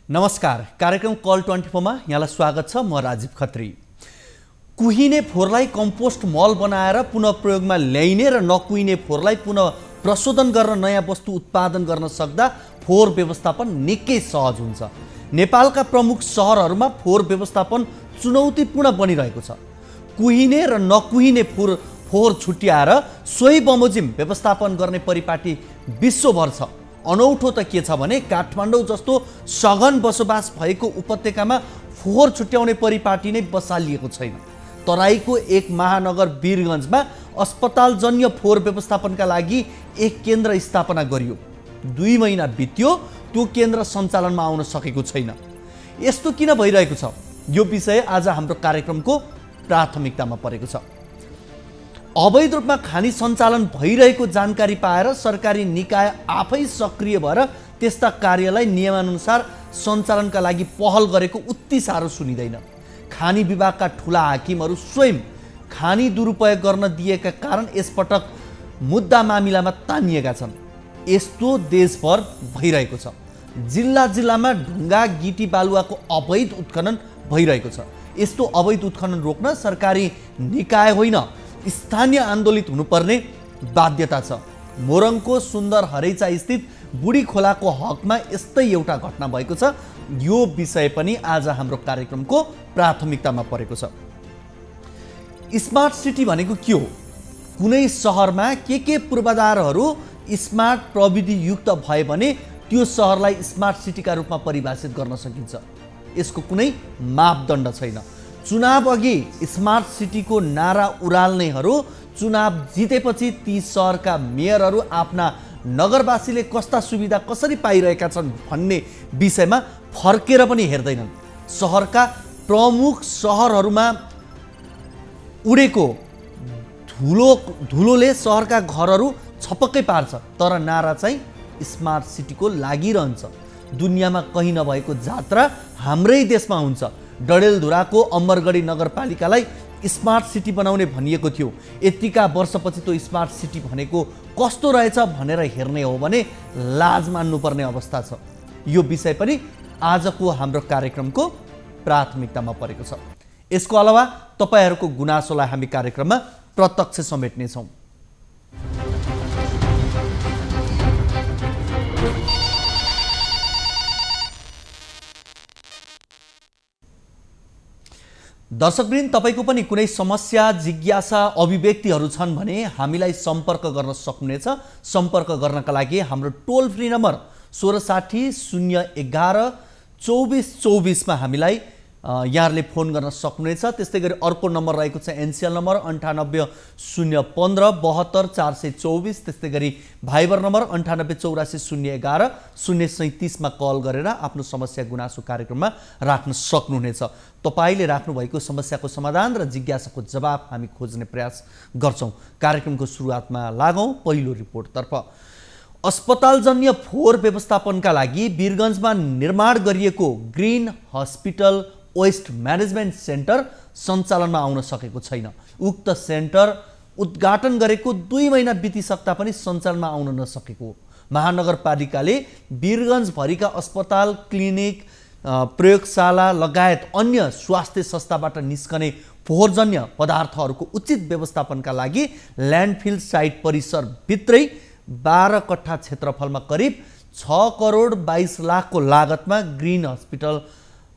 नमस्कार, कार्यक्रम कल 24 मा यहाँलाई स्वागत छ। म राजीव खत्री। कुहिने फोहोरलाई कम्पोस्ट मल बनाएर पुनः प्रयोगमा ल्याइने र नकुहिने फोहोरलाई पुनः प्रशोधन गर्न नयाँ वस्तु उत्पादन गर्न सक्दा फोहोर व्यवस्थापन निकै सहज हुन्छ। नेपालका प्रमुख सहरहरूमा फोहोर व्यवस्थापन चुनौतीपूर्ण बनिरहेको छ। कुहिने र नकुहिने फोहोर छुट्याएर सोही बमोजिम व्यवस्थापन गर्ने परिपाटी विश्वभर छ। अनौठो त के छ भने काठमाडौँ जस्तो सघन बसोबास भएको उपत्यकामा फोहोर छुट्याउने परिपाटी नै बसालिएको छैन। तराईको एक महानगर वीरगञ्जमा अस्पतालजन्य फोहोर व्यवस्थापनका लागि एक केन्द्र स्थापना गरियो। 2 महिना बित्यो, त्यो केन्द्र सञ्चालनमा आउन सकेको छैन। यस्तो किन भइरहेको छ? यो विषय आज हाम्रो कार्यक्रमको प्राथमिकतामा परेको छ। अवैध रूपमा खानी सञ्चालन भइरहेको जानकारी पाएर सरकारी निकाय आफै सक्रिय भएर त्यस्ता कार्यलाई नियमानुसार सञ्चालनका लागि पहल गरेको उति साह्रो सुनिँदैन। खानी विभागका ठुला हाकिमहरू स्वयं खानी दुरुपयोग गर्न दिएका कारण यसपटक मुद्दा मामिलामा तानिएका छन्। यस्तो देशभर भइरहेको छ। जिल्ला जिल्लामा ढुङ्गा गिटी बालुवाको अवैध उत्खनन भइरहेको छ। यस्तो अवैध उत्खनन रोक्न सरकारी निकाय होइन, स्थानीय आन्दोलित हुनुपर्ने बाध्यता छ। मोरङको सुन्दर हरैचा स्थित बुढी खोलाको हकमा यस्तै एउटा घटना भएको छ। यो विषय पनि आज हाम्रो कार्यक्रमको प्राथमिकतामा परेको छ। स्मार्ट सिटी भनेको के हो? कुनै सहरमा के पूर्वाधारहरू स्मार्ट प्रविधि युक्त भए भने त्यो सहरलाई स्मार्ट सिटीका रूपमा परिभाषित गर्न सकिन्छ। यसको कुनै मापदण्ड छैन। चुनाव अघि स्मार्ट सिटीको नारा उराल्नेहरू चुनाव जितेपछि ती सहरका मेयरहरू आफ्ना नगरवासीले कस्ता सुविधा कसरी पाइरहेका छन् भन्ने विषयमा फर्केर पनि हेर्दैनन्। सहरका प्रमुख सहरहरूमा उडेको धुलोले सहरका घरहरू छपक्कै पार्छ, तर नारा चाहिँ स्मार्ट सिटीको लागिरहन्छ। दुनियाँमा कहीँ नभएको जात्रा हाम्रै देशमा हुन्छ। डडेलधुराको अमरगढी नगरपालिकालाई स्मार्ट सिटी बनाउने भनिएको थियो। यतिका वर्षपछि त्यो स्मार्ट सिटी भनेको कस्तो रहेछ भनेर हेर्ने हो भने लाज मान्नुपर्ने अवस्था छ। यो विषय पनि आजको हाम्रो कार्यक्रमको प्राथमिकतामा परेको छ। यसको अलावा तपाईहरूको गुनासोलाई हामी कार्यक्रममा प्रत्यक्ष समेट्नेछौँ। दर्शकवृन्द, तपाईको पनि कुनै समस्या, जिज्ञासा, अभिव्यक्तिहरू छन् भने हामीलाई सम्पर्क गर्न सक्नुहुनेछ। सम्पर्क गर्नका लागि हाम्रो टोल फ्री नम्बर 1660 011 2424 मा हामीलाई यहाँहरूले फोन गर्न सक्नुहुनेछ। त्यस्तै गरी अर्को नम्बर रहेको छ एनसिएल नम्बर 98 015 72 424। त्यस्तै गरी भाइबर नम्बर 98 84 011 037 मा कल गरेर आफ्नो समस्या गुनासो कार्यक्रममा राख्न सक्नुहुनेछ। तपाईले राख्नु भएको समस्याको समाधान र जिज्ञासाको जवाब हामी खोज्ने प्रयास गर्छौं। कार्यक्रमको सुरुवातमा लागौं पहिलो रिपोर्टतर्फ। अस्पतालजन्य फोहोर व्यवस्थापनका लागि वीरगञ्जमा निर्माण गरिएको green hospital waste management centre सञ्चालनमा आउन सकेको छैन। उक्त सेन्टर उद्घाटन गरेको 2 महिना बितिसक्दा पनि सञ्चालनमा आउन नसकेको हो। महानगरपालिकाले वीरगञ्जभरिका अस्पताल, क्लिनिक, प्रयोगशाला लगायत अन्य स्वास्थ्य संस्थाबाट निस्कने फोहोरजन्य पदार्थहरूको उचित व्यवस्थापनका लागि ल्यान्डफिल साइट परिसरभित्रै 12 कट्ठा क्षेत्रफलमा करिब 6 करोड 22 लाखको लागतमा ग्रीन हस्पिटल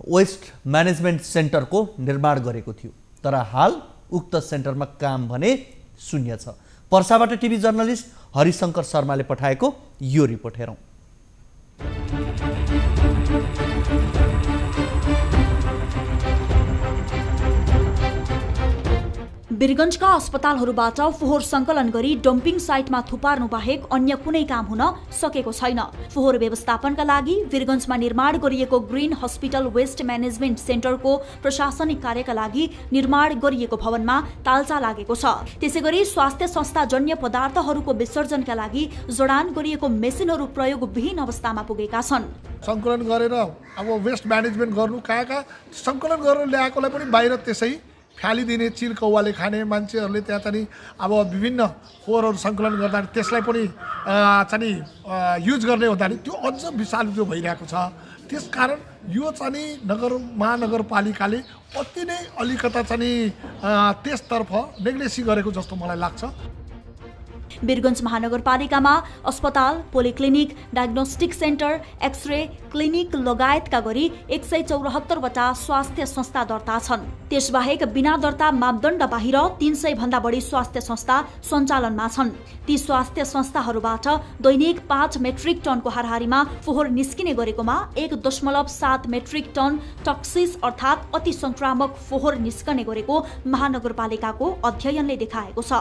वेस्ट म्यानेजमेन्ट सेन्टरको निर्माण गरेको थियो। तर हाल उक्त सेन्टरमा काम भने शून्य छ। पर्साबाट टिभी जर्नलिस्ट हरिशंकर शर्माले पठाएको यो रिपोर्ट हेरौँ। वीरगञ्जका अस्पतालहरूबाट फोहोर सङ्कलन गरी डम्पिङ साइटमा थुपार्नु बाहेक अन्य कुनै काम हुन सकेको छैन। फोहोर व्यवस्थापनका लागि वीरगञ्जमा निर्माण गरिएको ग्रीन हस्पिटल वेस्ट म्यानेजमेन्ट सेन्टरको प्रशासनिक कार्यका लागि निर्माण गरिएको भवनमा तालचा लागेको छ। त्यसैगरी स्वास्थ्य संस्थाजन्य पदार्थहरूको विसर्जनका लागि जडान गरिएको मेसिनहरू प्रयोगविहीन अवस्थामा पुगेका छन्। सङ्कलन गरेर अब वेस्ट म्यानेजमेन्ट गर्नु कहाँ सङ्कलन गरेर ल्याएकोलाई पनि बाहिर त्यसै फालिदिने, चिल कौवाले खाने मान्छेहरूले त्यहाँ चाहिँ अब विभिन्न फोहोरहरू सङ्कलन गर्दा त्यसलाई पनि चाहिँ युज गर्ने हुँदा त्यो अझ विषालु भइरहेको छ। त्यसकारण यो चाहिँ महानगरपालिकाले अति नै अलिकता चाहिँ त्यसतर्फ नेग्लेसी गरेको जस्तो मलाई लाग्छ। वीरगञ्ज महानगरपालिकामा अस्पताल, polyclinic, diagnostic centre, x-ray clinic लगायतका गरी 174 वटा स्वास्थ्य संस्था दर्ता छन्। त्यसबाहेक बिना दर्ता मापदण्ड बाहिर 300 भन्दा बढी स्वास्थ्य संस्था सञ्चालनमा छन्। ती स्वास्थ्य संस्थाहरूबाट दैनिक 5 मेट्रिक टनको हाराहारीमा फोहोर निस्किने गरेकोमा 1.7 मेट्रिक टन टक्सिस अर्थात् अति संक्रामक फोहोर निस्कने गरेको महानगरपालिकाको अध्ययनले देखाएको छ।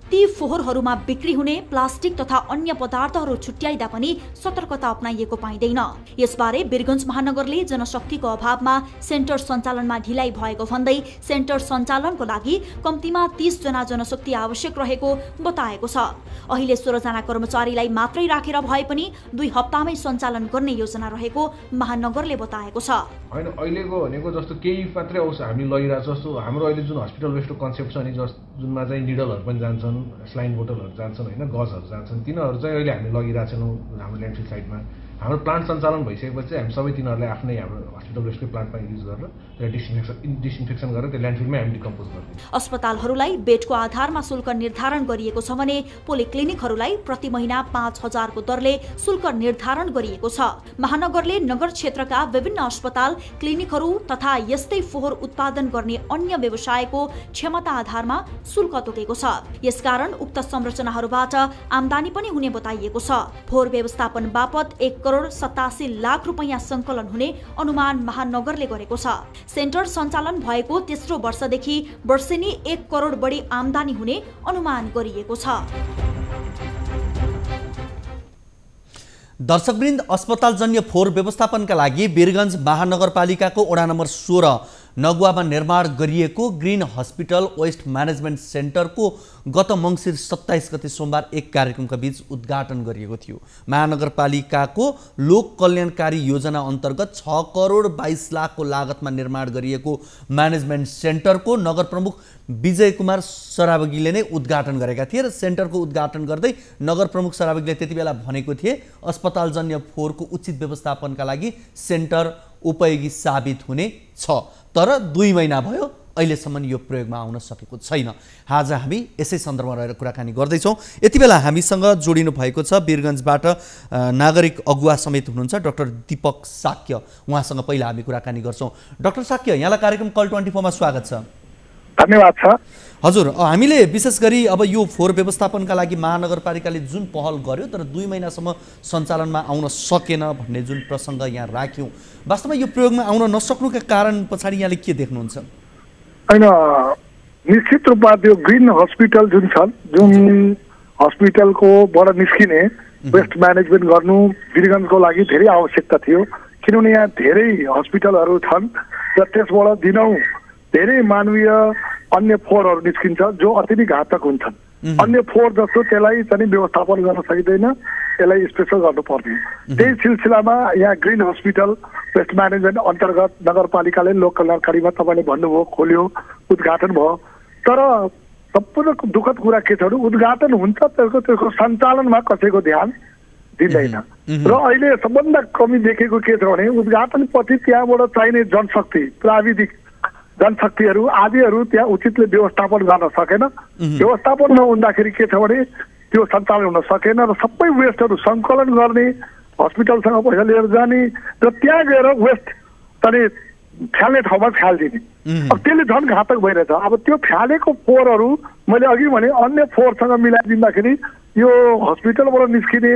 ती फोहोरहरूमा बिक्री हुने प्लास्टिक तथा अन्य पदार्थहरू छुट्याइदा पनि सतर्कता अपनाइएको पाइँदैन। यसबारे वीरगञ्ज महानगरले जनशक्तिको अभावमा सेन्टर सञ्चालनमा ढिलाइ भएको भन्दै सेन्टर सञ्चालनको लागि कम्तीमा 30 जना जनशक्ति आवश्यक रहेको बताएको छ। अहिले 16 जना कर्मचारीलाई मात्रै राखेर भए पनि 2 हप्तामै सञ्चालन गर्ने योजना रहेको महानगरले बताएको छ। हैन अहिलेको भनेको जस्तो केही मात्रै औषध हामी लगिरहेको जस्तो हाम्रो अहिले जुन हस्पिटल वेस्टको कन्सेप्ट छ अनि जुनमा चाहिँ निडलहरू पनि जान्छन्, स्लाइन बोतलहरू जान्छन् हैन, गजहरू जान्छन्, तिनीहरू चाहिँ अहिले हामी लगिरहेको छैनौँ हाम्रो ल्यान्डफिल साइडमा। हाम्रो प्लान्ट सञ्चालन भइसकेपछि हामी सबै तिनीहरूलाई आफ्नै हाम्रो हस्पिटल वेस्टकै प्लान्टमा युज गरेर त्यसलाई डिसइन्फेक्सन गरेर त्यो ल्यान्डफिलमै हामी डिकम्पोज गर्छौँ। अस्पतालहरूलाई बेडको आधारमा शुल्क निर्धारण गरिएको छ भने पोलिक्लिनिकहरूलाई प्रति महिना 5,000 को दरले शुल्क निर्धारण गरिएको छ। महानगरले नगर क्षेत्रका विभिन्न अस्पताल, क्लिनिकहरू तथा यस्तै फोहोर उत्पादन गर्ने अन्य व्यवसायको क्षमता आधारमा शुल्क तोकेको छ। यसकारण उक्त संरचनाहरूबाट आम्दानी पनि हुने बताइएको छ। फोहोर व्यवस्थापन बापत 1,87,00,000 रुपैयाँ संकलन हुने अनुमान महानगरले गरेको छ। सेन्टर सञ्चालन भएको तेस्रो वर्षदेखि वर्षेनी 1 करोड बढी आम्दानी हुने अनुमान गरिएको छ। दर्शकवृन्द, अस्पतालजन्य फोहोर व्यवस्थापनका लागि वीरगञ्ज महानगरपालिकाको वडा नम्बर 16 नगुवामा निर्माण गरिएको ग्रीन हस्पिटल वेस्ट म्यानेजमेन्ट सेन्टरको गत मङ्सिर 27 गते सोमबार एक कार्यक्रमका बीच उद्घाटन गरिएको थियो। महानगरपालिकाको लोक कल्याणकारी योजना अन्तर्गत 6 करोड 22 लाखको लागतमा निर्माण गरिएको म्यानेजमेन्ट सेन्टरको नगर प्रमुख विजय कुमार सरावगीले नै उद्घाटन गरेका थिए र सेन्टरको उद्घाटन गर्दै नगर प्रमुख सरावगीले त्यति बेला भनेको थिए अस्पतालजन्य फोहोरको उचित व्यवस्थापनका लागि सेन्टर उपयोगी साबित हुने छ, तर 2 महिना भयो अहिलेसम्म यो प्रयोगमा आउन सकेको छैन। आज हामी यसै सन्दर्भमा रहेर कुराकानी गर्दैछौँ। यति बेला हामीसँग जोडिनु भएको छ वीरगञ्जबाट नागरिक अगुवा समेत हुनुहुन्छ डाक्टर दीपक साक्य। उहाँसँग पहिला हामी कुराकानी गर्छौँ। डाक्टर साक्य, यहाँलाई कार्यक्रम कल 24 मा स्वागत छ। धन्यवाद छ। हजुर, हामीले विशेष गरी अब यो फोहोर व्यवस्थापनका लागि महानगरपालिकाले जुन पहल गर्यो तर 2 महिनासम्म सञ्चालनमा आउन सकेन भन्ने जुन प्रसङ्ग यहाँ राख्यौँ, वास्तवमा यो प्रयोगमा आउन नसक्नुका कारण पछाडि यहाँले के देख्नुहुन्छ? हैन, निश्चित रूपमा त्यो ग्रीन हस्पिटल जुन छ, जुन हस्पिटलकोबाट निस्किने वेस्ट म्यानेजमेन्ट गर्नु वीरगञ्जको लागि धेरै आवश्यकता थियो। किनभने यहाँ धेरै हस्पिटलहरू छन् र त्यसबाट दिनौँ धेरै मानवीय अन्य फोहोरहरू निस्किन्छ जो अति नै घातक हुन्छन्। अन्य फोहोर जस्तो त्यसलाई चाहिँ व्यवस्थापन गर्न सकिँदैन, त्यसलाई स्पेसल गर्नुपर्ने। त्यही सिलसिलामा यहाँ ग्रीन हस्पिटल वेस्ट म्यानेजमेन्ट अन्तर्गत नगरपालिकाले लोक कल्याणकारीमा तपाईँले भन्नुभयो खोल्यो, उद्घाटन भयो। तर सबभन्दा दुःखद कुरा के छ भने उद्घाटन हुन्छ, त्यसको सञ्चालनमा कसैको ध्यान दिँदैन। र अहिले सबभन्दा कमी देखेको के छ भने उद्घाटनपछि त्यहाँबाट चाहिने जनशक्ति, प्राविधिक जनशक्तिहरू आदिहरू त्यहाँ उचितले व्यवस्थापन गर्न सकेन। व्यवस्थापन नहुँदाखेरि के छ भने त्यो सञ्चालन हुन सकेन र सबै वेस्टहरू सङ्कलन गर्ने, हस्पिटलसँग पैसा लिएर जाने र त्यहाँ गएर वेस्ट चाहिँ फ्याल्ने ठाउँमा फ्यालिदिने। अब त्यसले झन् घातक भइरहेछ। अब त्यो फ्यालेको फोहोरहरू मैले अघि भने अन्य फोहोरसँग मिलाइदिँदाखेरि यो हस्पिटलबाट निस्किने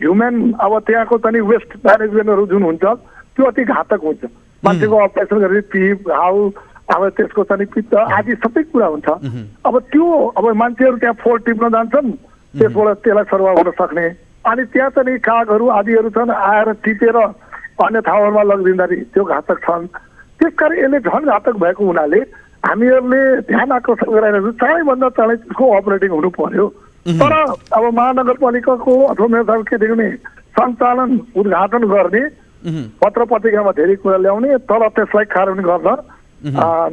ह्युमन अब त्यहाँको चाहिँ वेस्ट म्यानेजमेन्टहरू जुन हुन्छ त्यो अति घातक हुन्छ। मान्छेको अपरेसन गरेर पिप, घाउ, अब त्यसको चाहिँ पित्त आदि सबै कुरा हुन्छ। अब त्यो अब मान्छेहरू त्यहाँ फोहोर टिप्न जान्छन्, त्यसबाट त्यसलाई सर्वाह हुन सक्ने अनि त्यहाँ चाहिँ कागहरू आदिहरू छन् आएर टिपेर अन्य ठाउँहरूमा लगिदिँदाखेरि त्यो घातक छन्। त्यसकारण यसले झन् घातक भएको हुनाले हामीहरूले ध्यान आकर्षण गराइरहेको चाँडैभन्दा चाँडै त्यसको अपरेटिङ हुनु पर्यो। तर अब महानगरपालिकाको अथवा मेरो साहब के देख्ने सञ्चालन उद्घाटन गर्ने, पत्र पत्रिकामा धेरै कुरा ल्याउने तर त्यसलाई कार्यान्वयन गर्न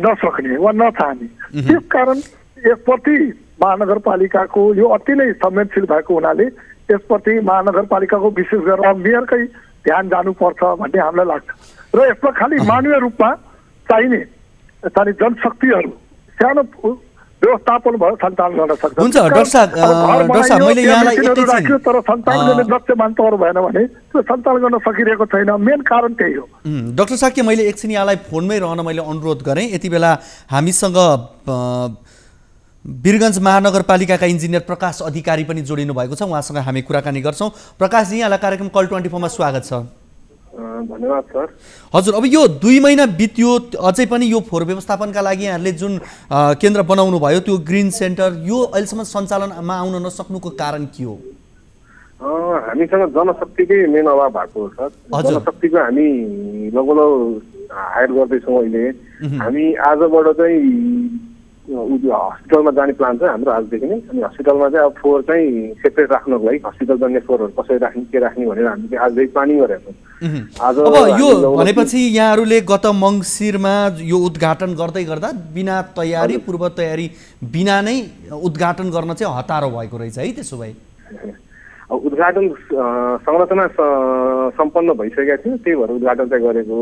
नसक्ने वा नचाहने। त्यसकारण यसप्रति महानगरपालिकाको यो अति नै संवेदनशील भएको हुनाले यसप्रति महानगरपालिकाको विशेष गरेर मेयरकै ध्यान जानुपर्छ भन्ने हामीलाई लाग्छ र यसमा खालि मानवीय रूपमा चाहिने जनशक्तिहरू सानो व्यवस्थापन भयो सञ्चालन गर्न सक्छ। हुन्छ डाक्टर साहब मैले यहाँलाई एकैछिन तर सञ्चालन गर्ने दक्ष मान्छेहरू भएन भने त्यो सञ्चालन गर्न सकिरहेको छैन। मेन कारण त्यही हो। डाक्टर साहब के मैले एकछिन यहाँलाई फोनमै रहन मैले अनुरोध गरेँ। यति बेला हामीसँग वीरगञ्ज महानगरपालिकाका इन्जिनियर प्रकाश अधिकारी पनि जोडिनु भएको छ। उहाँसँग हामी कुराकानी गर्छौँ। प्रकाशजी यहाँलाई कार्यक्रम कल 24 मा स्वागत छ। धन्यवाद सर। हजुर अब यो 2 महिना बित्यो अझै पनि यो फोहोर व्यवस्थापनका लागि यहाँहरूले जुन केन्द्र बनाउनु भयो त्यो ग्रिन सेन्टर यो अहिलेसम्म सञ्चालनमा आउन नसक्नुको कारण के हो? हामीसँग जनशक्तिकै मेन अभाव भएको हो सर। जनशक्तिको हामी लगभग हायर गर्दैछौँ अहिले। हामी आजबाट चाहिँ हस्पिटलमा जाने प्लान छ हाम्रो आजदेखि नै। अनि हस्पिटलमा चाहिँ अब फोहोर चाहिँ सेपरेट राख्नको लागि हस्पिटल जाने फोहोरहरू कसरी राख्ने के राख्ने भनेर हामीले आजदेखि प्लानिङ गरेका छौँ। आज अब यो भनेपछि यहाँहरूले गत मङ्सिरमा यो उद्घाटन गर्दै गर्दा बिना तयारी पूर्व तयारी बिना नै उद्घाटन गर्न चाहिँ हतारो भएको रहेछ है? त्यसो भए अब उद्घाटन संरचना सम्पन्न भइसकेका थियो, त्यही भएर उद्घाटन चाहिँ गरेको।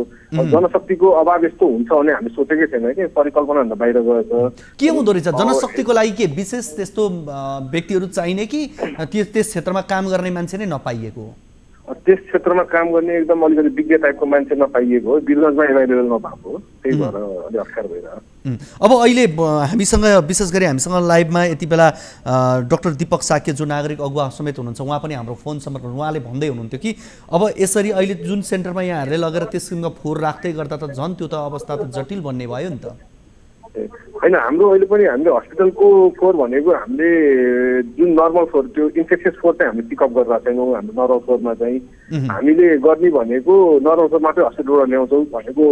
जनशक्तिको अभाव यस्तो हुन्छ भने हामी सोचेकै थिएन कि परिकल्पनाभन्दा बाहिर गएको के हुँदो रहेछ? जनशक्तिको लागि के विशेष त्यस्तो व्यक्तिहरू चाहिने कि त्यस क्षेत्रमा काम गर्ने मान्छे नै नपाइएको? त्यस क्षेत्रमा काम गर्ने एकदम अलिकति विज्ञ टाइपको मान्छे नपाइएको हो, वीरगञ्जमा एभाइलेबल नभएको हो, त्यही भएर अलिक अप्ठ्यारो भइरहेको। अब अहिले हामीसँग विशेष गरी हामीसँग लाइभमा यति बेला डाक्टर दीपक साक्य जो नागरिक अगुवा समेत हुनुहुन्छ, उहाँ पनि हाम्रो फोन सम्पर्क उहाँले भन्दै हुनुहुन्थ्यो कि अब यसरी अहिले जुन सेन्टरमा यहाँहरूले लगेर त्यस किसिमको फोहोर राख्दै गर्दा त झन् त्यो त अवस्था त जटिल बन्ने भयो नि त। होइन, हाम्रो अहिले पनि हामीले हस्पिटलको फोहोर भनेको हामीले जुन नर्मल फोहोर त्यो इन्फेक्सियस फोहोर चाहिँ हामीले पिकअप गरिरहेको छैनौँ। हाम्रो नर्मल फोहोरमा चाहिँ हामीले गर्ने भनेको नर्मल फोहोर मात्रै हस्पिटलबाट ल्याउँछौँ भनेको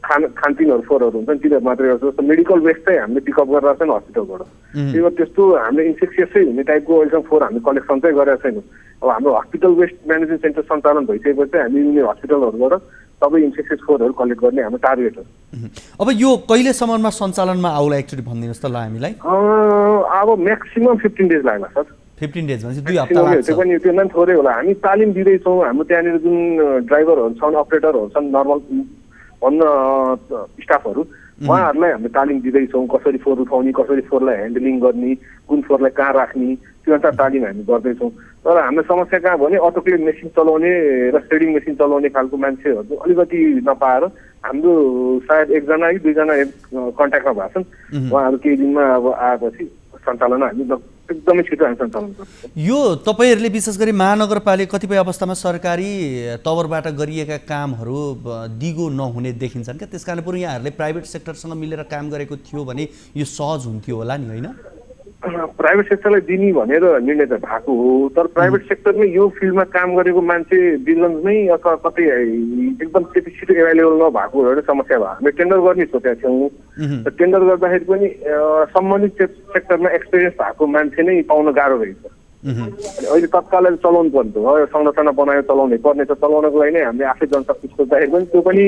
खानपिनहरू फोहोरहरू हुन्छ नि तिनीहरू मात्रै गर्छौँ। जस्तो मेडिकल वेस्ट चाहिँ हामीले पिकअप गरिरहेको छैन हस्पिटलबाट। त्यही भएर त्यस्तो हामीले इन्फेक्सियसै हुने टाइपको अहिलेसम्म फोहोर हामीले कलेक्सन चाहिँ गरेका छैनौँ। अब हाम्रो हस्पिटल वेस्ट म्यानेजमेन्ट सेन्टर सञ्चालन भइसकेपछि चाहिँ हामी हस्पिटलहरूबाट सबै इन्फेक्सियस फोहोरहरू कलेक्ट गर्ने हाम्रो टार्गेट हो। अब यो कहिलेसम्ममा सञ्चालनमा आउला एकचोटि भनिदिनुहोस् त ल हामीलाई। अब म्याक्सिमम 15 डेज लाग्ला सर। 15 डेज भनेपछि 2 हप्ता लाग्छ। त्यो पनि त्यो थोरै होला। हामी तालिम दिँदैछौँ। हाम्रो त्यहाँनिर जुन ड्राइभरहरू छन्, अपरेटरहरू छन्, नर्मल भन्न स्टाफहरू, उहाँहरूलाई हामीले तालिम दिँदैछौँ। कसरी फोहोर उठाउने, कसरी फोहोरलाई ह्यान्डलिङ गर्ने, कुन फोहोरलाई कहाँ राख्ने, त्यो अनुसार तालिम हामी गर्दैछौँ। तर हाम्रो समस्या कहाँ भने अटोक्लेभ मेसिन चलाउने र सेडिङ मेसिन चलाउने खालको मान्छेहरू अलिकति नपाएर हाम्रो सायद 1 जना कि 2 जना कन्ट्याक्टमा भएको छन्। उहाँहरू केही दिनमा अब आएपछि सञ्चालन हामी एकदमै छिटो हामी सञ्चालन गर्छौँ। यो तपाईँहरूले विशेष गरी महानगरपालिका कतिपय अवस्थामा सरकारी तवरबाट गरिएका कामहरू दिगो नहुने देखिन्छन् क्या? त्यस कारण पुरै यहाँहरूले प्राइभेट सेक्टरसँग मिलेर काम गरेको थियो भने यो सहज हुन्थ्यो होला नि, होइन? प्राइभेट सेक्टरलाई दिने भनेर निर्णय त भएको हो, तर प्राइभेट सेक्टरमै यो फिल्डमा काम गरेको मान्छे वीरगञ्जमै अथवा कतै एकदम त्यति छिटो एभाइलेबल नभएको एउटा समस्या भयो। हामी टेन्डर गर्ने सोचेका थियौँ। टेन्डर गर्दाखेरि पनि सम्बन्धित सेक्टरमा एक्सपिरियन्स भएको मान्छे नै पाउन गाह्रो रहेछ। अहिले तत्कालै चलाउनु पर्ने हो, संरचना बनायो चलाउनै पर्ने छ। चलाउनको लागि नै हामीले आफै जनशक्ति सोच्दाखेरि पनि त्यो पनि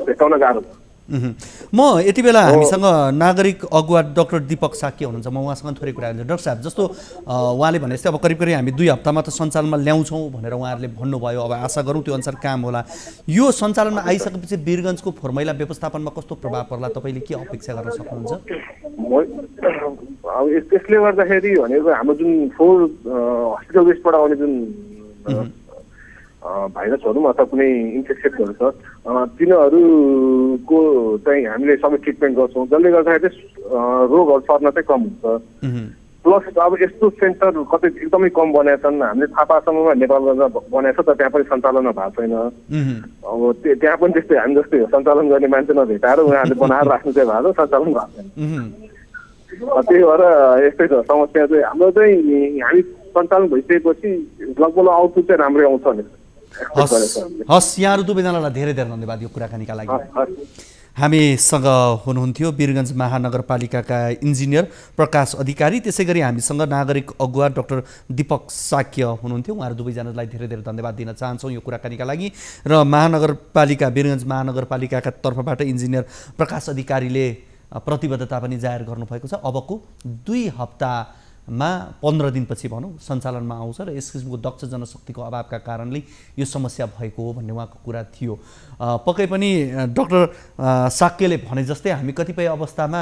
भेटाउन गाह्रो छ। म यति बेला हामीसँग नागरिक अगुवा डाक्टर दीपक साक्य हुनुहुन्छ। म उहाँसँग थोरै कुरा गर्छु। डाक्टर साहब, जस्तो उहाँले भने जस्तै अब करिब हामी 2 हप्तामा त सञ्चालनमा ल्याउँछौँ भनेर उहाँहरूले भन्नुभयो। अब आशा गरौँ त्यो अनुसार काम होला। यो सञ्चालनमा आइसकेपछि वीरगञ्जको फोहोर मैला व्यवस्थापनमा कस्तो प्रभाव पर्ला, तपाईँले के अपेक्षा गर्न सक्नुहुन्छ? अब यसले गर्दाखेरि भनेको हाम्रो जुन फोहोर हस्पिटल वेस्टबाट आउने जुन भाइरसहरू अथवा कुनै इन्फेक्सनहरू छ तिनीहरूको चाहिँ हामीले सबै ट्रिटमेन्ट गर्छौँ, जसले गर्दाखेरि रोगहरू सर्न चाहिँ कम हुन्छ। प्लस अब यस्तो सेन्टर कतै एकदमै कम बनाएका छन्। हामीले थापासम्ममा नेपालगञ्जमा बनाएको छ, तर त्यहाँ पनि सञ्चालन भएको छैन। अब त्यहाँ पनि त्यस्तै हामी जस्तै हो, सञ्चालन गर्ने मान्छे नभेटाएर उहाँहरूले बनाएर राख्नु चाहिँ भएको सञ्चालन भएको छैन। त्यही भएर यस्तै छ समस्या चाहिँ। हाम्रो चाहिँ हामी सञ्चालन भइसकेपछि लगभग आउटपुट चाहिँ राम्रै आउँछ भने। हस्, यहाँहरू दुवैजनालाई धेरै धेरै धन्यवाद यो कुराकानीका लागि। हामीसँग हुनुहुन्थ्यो वीरगञ्ज महानगरपालिकाका इन्जिनियर प्रकाश अधिकारी, त्यसै गरी हामीसँग नागरिक अगुवा डाक्टर दीपक साक्य हुनुहुन्थ्यो। उहाँहरू दुवैजनालाई धेरै धेरै धन्यवाद दिन चाहन्छौँ यो कुराकानीका लागि। र महानगरपालिका वीरगञ्ज महानगरपालिकाका तर्फबाट इन्जिनियर प्रकाश अधिकारीले प्रतिबद्धता पनि जाहेर गर्नुभएको छ। अबको 2 हप्ता मा 15 दिनपछि भनौँ सञ्चालनमा आउँछ र यस किसिमको दक्ष जनशक्तिको अभावका कारणले यो समस्या भएको हो भन्ने उहाँको कुरा थियो। पक्कै पनि डाक्टर साक्यले भने जस्तै हामी कतिपय अवस्थामा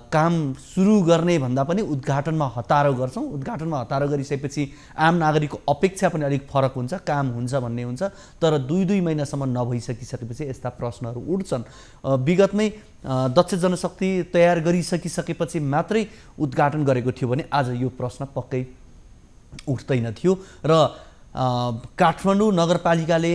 काम सुरु गर्ने भन्दा पनि उद्घाटनमा हतारो गर्छौँ। उद्घाटनमा हतारो गरिसकेपछि आम नागरिकको अपेक्षा पनि अलिक फरक हुन्छ, काम हुन्छ भन्ने हुन्छ, तर 2-2 महिनासम्म नभइसकिसकेपछि यस्ता प्रश्नहरू उठ्छन्। विगतमै दक्ष जनशक्ति तयार गरिसकिसकेपछि मात्रै उद्घाटन गरेको थियो भने आज यो प्रश्न पक्कै उठ्दैन थियो। र काठमाडौँ नगरपालिकाले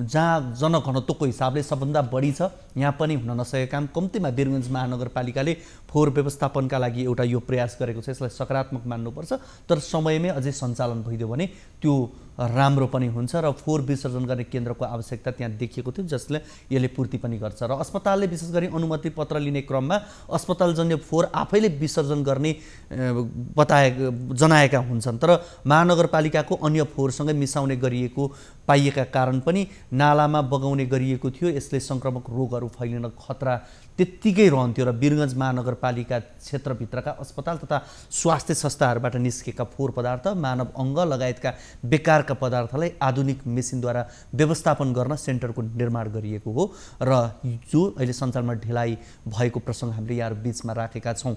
जहाँ जनघनत्वको हिसाबले सबभन्दा बढी छ यहाँ पनि हुन नसकेको काम, कम्तीमा वीरगञ्ज महानगरपालिकाले फोहोर व्यवस्थापनका लागि एउटा यो प्रयास गरेको छ, यसलाई सकारात्मक मान्नुपर्छ। तर समयमै अझै सञ्चालन भइदियो भने त्यो राम्रो पनि हुन्छ र फोहोर विसर्जन गर्ने केन्द्रको आवश्यकता त्यहाँ देखिएको थियो, जसले यसले पूर्ति पनि गर्छ। र अस्पतालले विशेष गरी अनुमति पत्र लिने क्रममा अस्पतालजन्य फोहोर आफैले विसर्जन गर्ने जनाएका हुन्छन्, तर महानगरपालिकाको अन्य फोहोरसँगै मिसाउने गरिएको पाइएका कारण पनि नालामा बगाउने गरिएको थियो। यसले सङ्क्रामक रोगहरू फैलिन खतरा त्यत्तिकै रहन्थ्यो र वीरगञ्ज महानगरपालिका क्षेत्रभित्रका अस्पताल तथा स्वास्थ्य संस्थाहरूबाट निस्केका फोहोर पदार्थ, मानव अङ्ग लगायतका बेकारका पदार्थलाई आधुनिक मेसिनद्वारा व्यवस्थापन गर्न सेन्टरको निर्माण गरिएको हो र जो अहिले सञ्चारमा ढिलाइ भएको प्रसङ्ग हामीले यहाँ बिचमा राखेका छौँ।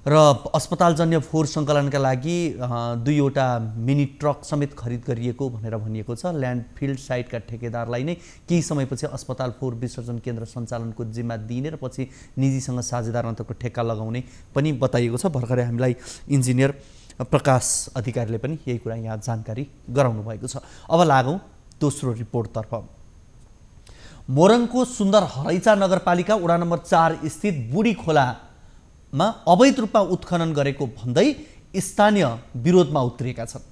र अस्पतालजन्य फोहोर सङ्कलनका लागि 2वटा मिनी ट्रक समेत खरिद गरिएको भनेर भनिएको छ। ल्यान्डफिल्ड साइटका ठेकेदारलाई नै केही समयपछि अस्पताल फोहोर विसर्जन केन्द्र सञ्चालनको जिम्मा दिने र पछि निजीसँग साझेदार अन्तर्गत ठेक्का लगाउने पनि बताइएको छ। भर्खरै हामीलाई इन्जिनियर प्रकाश अधिकारीले पनि यही कुरा यहाँ जानकारी गराउनु भएको छ। अब लागौँ दोस्रो रिपोर्टतर्फ। मोरङको सुन्दर हरैचा नगरपालिका वडा नम्बर 4 स्थित बुढी खोलामा अवैध रूपमा उत्खनन गरेको भन्दै स्थानीय विरोधमा उत्रिएका छन्।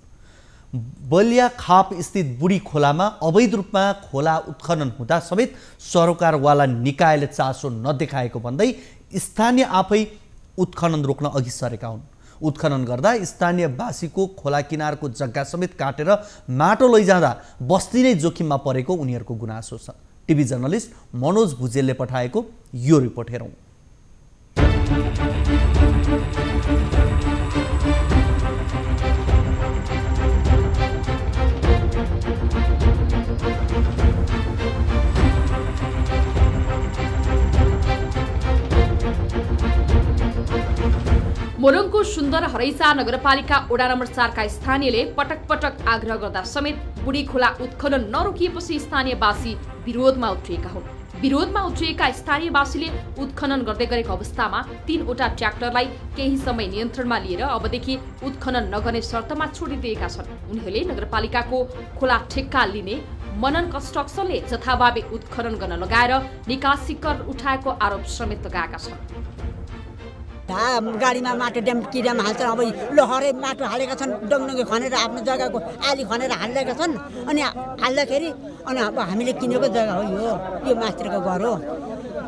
बलिया खाप स्थित बुढी खोलामा अवैध रूपमा खोला उत्खनन हुँदा समेत सरकारवाला निकायले चासो नदेखाएको भन्दै स्थानीय आफै उत्खनन रोक्न अघि सरेका हुन्। उत्खनन गर्दा स्थानीयवासीको खोला किनारको जग्गा समेत काटेर माटो लैजाँदा बस्ती नै जोखिममा परेको उनीहरूको गुनासो छ। टिभी जर्नलिस्ट मनोज भुजेलले पठाएको यो रिपोर्ट हेरौँ। मोरङको सुन्दर हरैचा नगरपालिका वडा नम्बर 4 का स्थानीयले पटक पटक आग्रह गर्दा समेत बुढी खोला उत्खनन नरोकिएपछि स्थानीयवासी विरोधमा उत्रिएका हुन्। विरोधमा उत्रिएका स्थानीयवासीले उत्खनन गर्दै गरेको अवस्थामा 3वटा ट्र्याक्टरलाई केही समय नियन्त्रणमा लिएर अबदेखि उत्खनन नगर्ने शर्तमा छोडिदिएका छन्। उनीहरूले नगरपालिकाको खोला ठेक्का लिने मनन कन्स्ट्रक्सनले जथाभावी उत्खनन गर्न लगाएर निकासी कर उठाएको आरोप समेत लगाएका छन्। गाडीमा माटो ड्याम किरामा हाल्छन्, अब लहरै माटो हालेका छन्, डङडङ्गे खनेर आफ्नो जग्गाको आली खनेर हालेका छन्। अनि हाल्दाखेरि अनि अब हामीले किनेको जग्गा हो यो मास्टरको घर हो।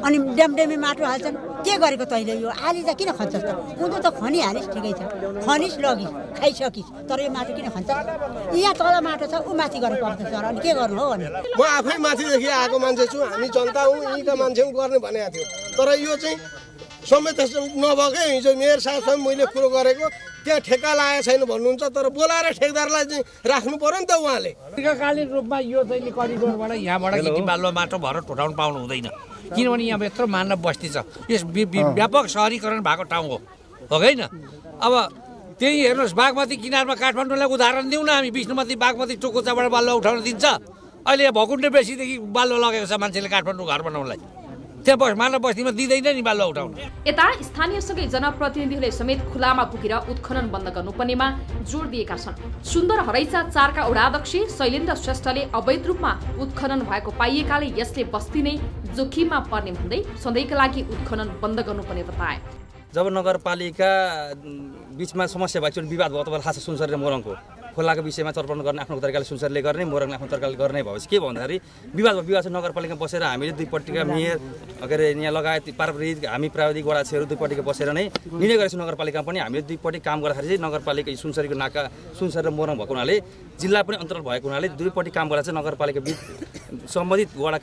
अनि ड्यामडेमी माटो हाल्छन्। के गरेको तैँले यो आली त किन खन्छस् त? उनीहरू त खनिहालिस्, ठिकै छ, खनिस् लगिस् खाइसकिस्, तर यो माटो किन खन्छ? यहाँ तल माटो छ, ऊ माथि गरेर पर्दछ र अनि के गर्नु हो? भने म आफै माथिदेखि आएको मान्छे छु, हामी जनता हौँ, यहीँका मान्छे गर्ने भनेको थियो। तर यो चाहिँ समेत नभएकै हिजो मेयर साहबसँग मैले कुरो गरेको, त्यहाँ ठेक्का लागेको छैन भन्नुहुन्छ, तर बोलाएर ठेकदारलाई चाहिँ राख्नु पर्यो नि त उहाँले। दीर्घकालीन रूपमा यो चाहिँ करिडोरबाट यहाँबाट यति बालुवा माटो भएर उठाउन पाउनु हुँदैन, किनभने यहाँ यत्रो मानव बस्ती छ। यस व्यापक सहरीकरण भएको ठाउँ हो होइन? अब त्यही हेर्नुहोस्, बागमती किनारमा काठमाडौँलाई उदाहरण दिउँ न हामी। विष्णुमती बागमती टोकोचाबाट बालुवा उठाउन दिन्छ? अहिले भकुण्डे बेसीदेखि बालुवा लगेको छ मान्छेले काठमाडौँ घर बनाउनलाई। त्यहाँ मानव बस्तीमा दिँदैन नि बालुवा उठाउन। यता स्थानीयसँगै जनप्रतिनिधिहरूले समेत खुलामा पुगेर उत्खनन बन्द गर्नुपर्नेमा जोड दिएका छन्। सुन्दर हरैचा 4 का वडाध्यक्ष शैलेन्द्र श्रेष्ठले अवैध रूपमा उत्खनन भएको पाइएकाले यसले बस्ती नै जोखिममा पर्ने भन्दै सधैँका लागि उत्खनन बन्द गर्नुपर्ने बताए। जब नगरपालिका बिचमा समस्या भएको विवाद भयो, तपाईँलाई थाहा छ सुनसरी र मोरङको खोलाको विषयमा छलफल गर्ने आफ्नो तरिकाले सुनसरीले गर्ने मोरङले आफ्नो तरिकाले गर्ने भएपछि के भन्दाखेरि विवाद चाहिँ नगरपालिकामा बसेर हामीले दुईपट्टिका मेयर के अरे यहाँ लगायत प्राविधिक हामी प्राविधिक वडाहरू दुईपट्टिका बसेर नै निर्णय गरेको नगरपालिकामा पनि हामीले दुईपट्टि काम गर्दाखेरि चाहिँ नगरपालिका सुनसरीको नाका सुनसरी र मोरङ भएको हुनाले जिल्ला पनि अन्तर्गत भएको हुनाले दुईपट्टि काम गर्दा चाहिँ नगरपालिका सम्बन्धित वडा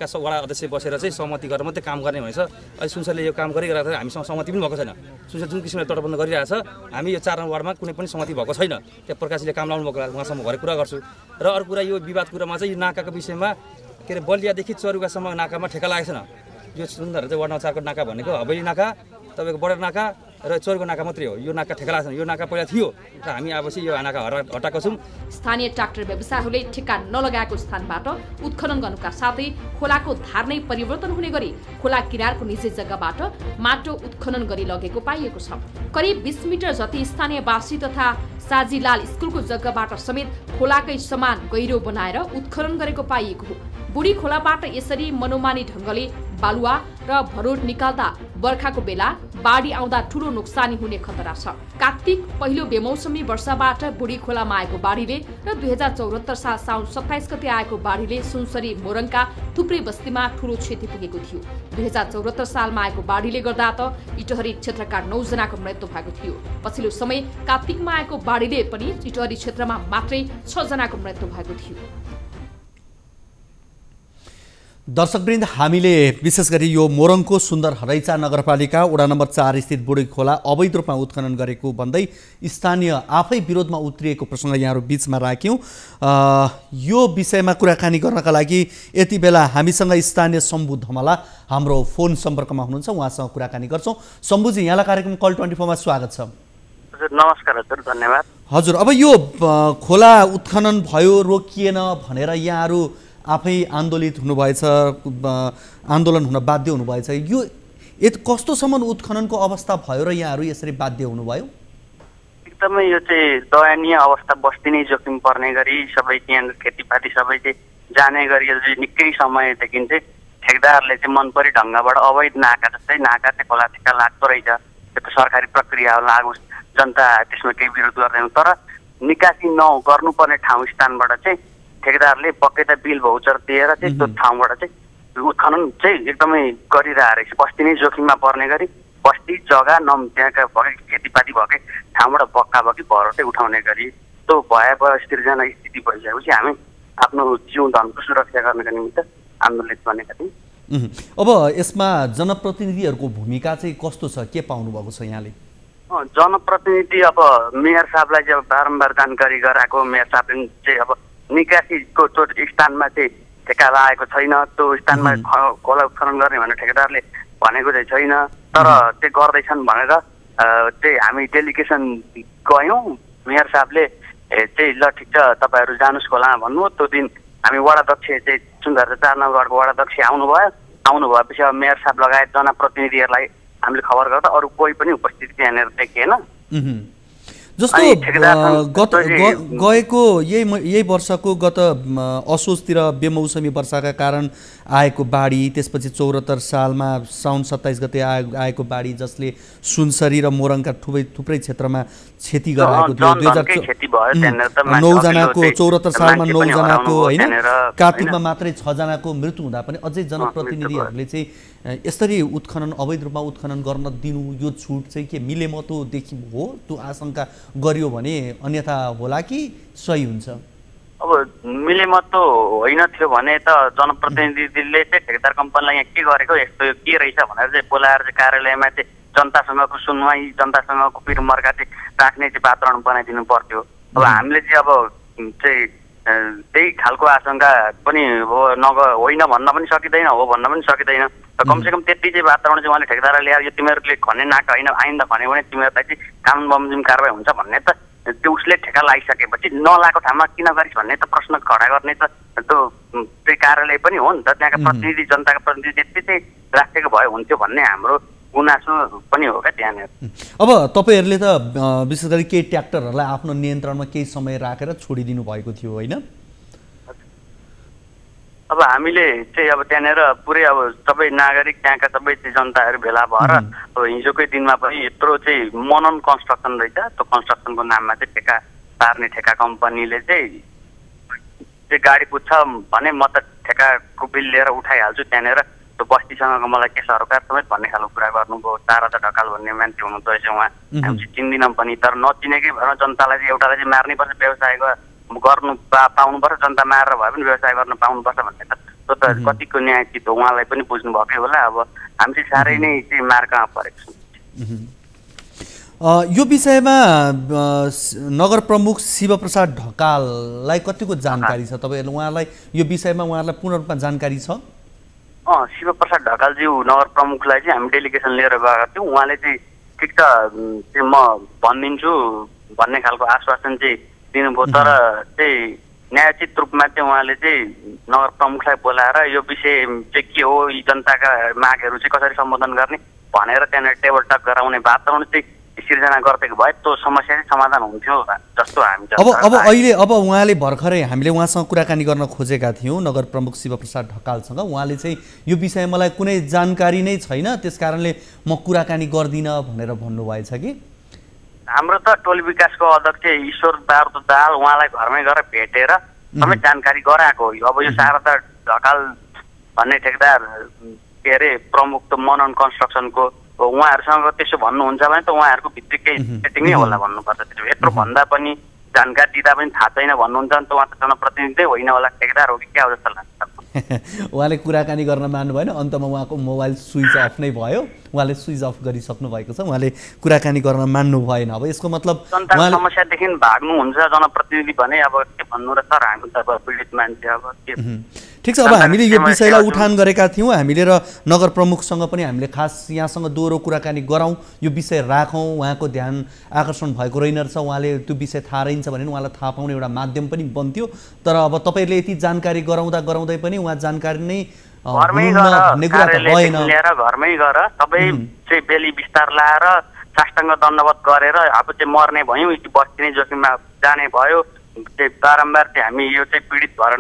अध्यक्ष बसेर चाहिँ सहमति गरेर मात्रै काम गर्ने भनेछ। अहिले सुनसरीले यो काम गरिरहेको हामीसँग सहमति पनि भएको छैन। सुनसरी जुन किसिमले तटबन्ध गरिरहेछ हामी यो 4 नम्बर वार्डमा कुनै पनि सहमति भएको छैन। त्यहाँ प्रकाशजीले काम लाउनु भएको उहाँसँग भरे कुरा गर्छु। र अर्को कुरा यो विवाद कुरामा चाहिँ यो नाकाको विषयमा के अरे बलियादेखि चरुगासम्म नाकामा ठेका लागेको छैन। यो सुन्दर चाहिँ वार्ड नम्बर 4 को नाका भनेको हवेली नाका तपाईँको बर्डर नाका र चोरको नाका मात्रै हो। यो नाका ठेका लाग्छ। यो नाका पहिला थियो र हामी अवश्य यो नाका हटाएको छौँ। स्थानीय ट्र्याक्टर व्यवसायीहरूले ठेक्का नलगाएको स्थानबाट उत्खनन गर्नुका साथै खोलाको धार नै परिवर्तन हुने गरी खोला किनारको निजी जग्गाबाट माटो उत्खनन गरी लगेको पाइएको छ। करिब 20 मिटर जति स्थानीयवासी तथा साजीलाल स्कुलको जग्गाबाट समेत खोलाकै समान गहिरो बनाएर उत्खनन गरेको पाइएको हो। बुढी खोलाबाट यसरी मनोमानी ढङ्गले बालुवा र भरोट निकाल्दा बर्खाको बेला बाढी आउँदा ठूलो नोक्सानी हुने खतरा छ। कार्तिक पहिलो बेमौसमी वर्षाबाट बुढी खोलामा आएको बाढीले र 2074 साल साउन 27 गते आएको बाढीले सुनसरी मोरङका थुप्रै बस्तीमा ठूलो क्षति पुगेको थियो। 2074 सालमा आएको बाढीले गर्दा त इटहरी क्षेत्रका 9 जनाको मृत्यु भएको थियो। पछिल्लो समय कार्तिकमा आएको बाढीले पनि इटहरी क्षेत्रमा मात्रै 6 जनाको मृत्यु भएको थियो। दर्शकवृन्द, हामीले विशेष गरी यो मोरङको सुन्दर हरैचा नगरपालिका वडा नम्बर 4 स्थित बुढी खोला अवैध रूपमा उत्खनन गरेको भन्दै स्थानीय आफै विरोधमा उत्रिएको प्रसङ्ग यहाँहरू बीचमा राख्यौँ। यो विषयमा कुराकानी गर्नका लागि यति बेला हामीसँग स्थानीय शम्भु धमला हाम्रो फोन सम्पर्कमा हुनुहुन्छ। उहाँसँग कुराकानी गर्छौँ। शम्भुजी, यहाँलाई कार्यक्रम कल 24 मा स्वागत छ। हजुर नमस्कार। हजुर धन्यवाद। हजुर, अब यो खोला उत्खनन भयो रोकिएन भनेर यहाँहरू आफै आन्दोलित हुनुभएछ, आन्दोलन हुन बाध्य हुनुभएछ। यो कस्तोसम्म उत्खननको अवस्था भयो र यहाँहरू यसरी बाध्य हुनुभयो? एकदमै यो चाहिँ दयनीय अवस्था, बस्ती नै जोखिम पर्ने गरी सबै यहाँ खेतीपाती सबै चाहिँ जाने गरी निकै समयदेखि चाहिँ ठेकदारले चाहिँ मनपरी ढङ्गबाट अवैध नाका जस्तै नाका चाहिँ खोला ठेक्का लाग्दो रहेछ। त्यो सरकारी प्रक्रिया लागु, जनता त्यसमा केही विरोध गर्दैन। तर निकासी गर्नुपर्ने ठाउँ स्थानबाट चाहिँ ठेकेदारले बकेटा बिल भौचर दिएर चाहिँ त्यो ठाउँबाट चाहिँ उत्खनन चाहिँ एकदमै गरिरहेको रहेछ। बस्ती नै जोखिममा पर्ने गरी बस्ती जग्गा त्यहाँका भएकै खेतीपाती भएकै ठाउँबाट बक्काबक्की भरोटै उठाउने गरी त्यो भयावह सृजना स्थिति भइसकेपछि हामी आफ्नो जीवन धनको सुरक्षा गर्नका निमित्त आन्दोलित बनेका थियौँ। अब यसमा जनप्रतिनिधिहरूको भूमिका चाहिँ कस्तो छ, के पाउनु भएको छ यहाँले? जनप्रतिनिधि अब मेयर साहबलाई चाहिँ बारम्बार जानकारी गराएको, मेयर साहबले चाहिँ अब निकासीको स्थानमा चाहिँ ठेक्का लागेको छैन, त्यो स्थानमा खोला उत्खनन गर्ने भनेर ठेकेदारले भनेको चाहिँ छैन। तर त्यो गर्दैछन् भनेर चाहिँ हामी डेलिगेसन गयौँ। मेयर साहबले चाहिँ ल ठिक छ तपाईँहरू जानुहोस् खोलामा भन्नुभयो। त्यो दिन हामी वडाध्यक्ष चाहिँ सुन्दर 4 नम्बर वार्डको वडाध्यक्ष आउनु भएपछि अब मेयर साहब लगायत जनप्रतिनिधिहरूलाई हामीले खबर गर्दा अरू कोही पनि उपस्थिति यहाँनिर देखिएन। जस्तो गएको यही वर्षको गत असोजतिर बेमौसमी वर्षाका कारण आएको बाढी, त्यसपछि 74 सालमा साउन 27 गते आएको बाढी जसले सुनसरी र मोरङका थुप्रै क्षेत्रमा क्षति गराएको थियो। 9 जनाको 74 सालमा 9 जनाको होइन, कार्तिकमा मात्रै 6 जनाको मृत्यु हुँदा पनि अझै जनप्रतिनिधिहरूले चाहिँ यसरी उत्खनन अवैध रूपमा उत्खनन गर्न दिनु, यो छुट चाहिँ के मिलेमतोदेखि हो? त्यो आशंका गरियो भने अन्यथा होला कि सही हुन्छ? अब मिलेमतो होइन थियो भने त जनप्रतिनिधिले चाहिँ ठेकेदार कम्पनीलाई यहाँ के गरेको यस्तो के रहेछ भनेर चाहिँ बोलाएर चाहिँ कार्यालयमा चाहिँ जनतासँगको सुनवाई, जनतासँगको पिरमर्का चाहिँ राख्ने चाहिँ वातावरण बनाइदिनु पर्थ्यो। अब हामीले चाहिँ अब चाहिँ त्यही खालको आशंका पनि होइन भन्न पनि सकिँदैन, हो भन्न पनि सकिँदैन। र कमसेकम त्यति चाहिँ वातावरण चाहिँ उहाँले ठेकेदारलाई ल्याएर यो तिमीहरूले खन्ने नाका होइन, आइन्दा खन्यो भने तिमीहरूलाई चाहिँ कानुन बमोजिम कारवाही हुन्छ भन्ने त त्यो उसले ठेका लगाइसकेपछि नलाएको ठाउँमा किन गरिस् भन्ने त प्रश्न खडा गर्ने त त्यो कार्यालय पनि हो नि त। त्यहाँका प्रतिनिधि, जनताका प्रतिनिधि त्यति चाहिँ राखेको भए हुन्थ्यो भन्ने हाम्रो गुनासो पनि हो क्या त्यहाँनिर। अब तपाईँहरूले त विशेष गरी केही ट्र्याक्टरहरूलाई आफ्नो नियन्त्रणमा केही समय राखेर छोडिदिनु भएको थियो होइन? अब हामीले चाहिँ अब त्यहाँनिर पुरै अब सबै नागरिक, त्यहाँका सबै जनताहरू भेला भएर अब हिजोकै दिनमा पनि यत्रो चाहिँ मनन कन्स्ट्रक्सन रहेछ, त्यो कन्स्ट्रक्सनको नाममा चाहिँ ठेका सार्ने ठेका कम्पनीले चाहिँ गाडी पुग्छ भने म त ठेकाको बिल लिएर उठाइहाल्छु त्यहाँनिर त्यो बस्तीसँगको मलाई के सरकार समेत भन्ने खालको कुरा गर्नुभयो। शारदा ढकाल भन्ने मान्छे हुनुहुन्छ रहेछ उहाँ, हामी चाहिँ चिन्दिनौँ पनि, तर नचिनेकै भएर जनतालाई चाहिँ एउटालाई चाहिँ मार्नैपर्छ, व्यवसाय गर्नु पाउनुपर्छ, जनता मारेर भए पनि व्यवसाय गर्न पाउनुपर्छ भन्ने त त्यो त कतिको न्यायचित हो, उहाँलाई पनि बुझ्नु भएकै होला। अब हामी चाहिँ साह्रै नै चाहिँ मार्कामा परेको छौँ। यो विषयमा नगर प्रमुख शिवप्रसाद ढकाललाई कतिको जानकारी छ तपाईहरुले? उहाँलाई यो विषयमा उहाँलाई पूर्ण रूपमा जानकारी छ? शिवप्रसाद ढकालज्यू नगर प्रमुखलाई चाहिँ हामी डेलिगेसन लिएर गएका थियौँ। उहाँले चाहिँ ठिक छ म भनिदिन्छु भन्ने खालको आश्वासन चाहिँ दिनुभयो, तर चाहिँ न्यायोचित रूपमा चाहिँ उहाँले चाहिँ नगर प्रमुखलाई बोलाएर यो विषय चाहिँ के हो, यी जनताका मागहरू चाहिँ कसरी सम्बोधन गर्ने भनेर त्यहाँनिर टेबल टक गराउने वातावरण चाहिँ सिर्जना गरिदिएको भए त्यो समस्या चाहिँ समाधान हुन्थ्यो जस्तो हामी अब उहाँले भर्खरै हामीले उहाँसँग कुराकानी गर्न खोजेका थियौँ नगर प्रमुख शिवप्रसाद ढकालसँग। उहाँले चाहिँ यो विषय मलाई कुनै जानकारी नै छैन, त्यसकारणले म कुराकानी गर्दिनँ भनेर भन्नुभएछ कि? हाम्रो त टोली विकासको अध्यक्ष ईश्वर बारदो दाहाल उहाँलाई घरमै गएर भेटेर सबै जानकारी गराएको हो। अब यो शारदा ढकाल भन्ने ठेकदार के अरे प्रमुख त मनन कन्स्ट्रक्सनको उहाँहरूसँग त्यसो भन्नुहुन्छ भने त उहाँहरूको भित्री केही सेटिङ नै होला भन्नुपर्छ। त्यसो यत्रो भन्दा पनि जानकारी दिँदा पनि थाहा छैन भन्नुहुन्छ भने त उहाँ त जनप्रतिनिधि होइन होला, ठेकदार हो कि क्या हो जस्तो लाग्छ। उहाँले कुराकानी गर्न मान्नु भएन, अन्तमा उहाँको मोबाइल स्विच अफ नै भयो, उहाँले स्विच अफ गरिसक्नु भएको छ, उहाँले कुराकानी गर्न मान्नु भएन। अब यसको मतलब जनताको समस्यादेखि भाग्नुहुन्छ जनप्रतिनिधि भने अब के भन्नु र सर, हामी त पीडित मान्छे अब के। ठिक छ, अब हामीले यो विषयलाई उठान गरेका थियौँ हामीले र नगर प्रमुखसँग पनि हामीले खास यहाँसँग दोहोरो कुराकानी गरौँ, यो विषय राखौँ, उहाँको ध्यान आकर्षण भएको रहेन रहेछ, उहाँले त्यो विषय थाहा रहन्छ भने उहाँलाई थाहा पाउने एउटा माध्यम पनि बन्थ्यो। तर अब तपाईँहरूले यति जानकारी गराउँदै पनि उहाँ जानकारी नै घरमै गएर सबै चाहिँ बेली विस्तार लाएर साष्टाङ्ग दण्डवत गरेर अब चाहिँ मर्ने भयौँ, बस्ती नै जोखिममा जाने भयो। बारम्बार चाहिँ हामी यो चाहिँ पीडित भएर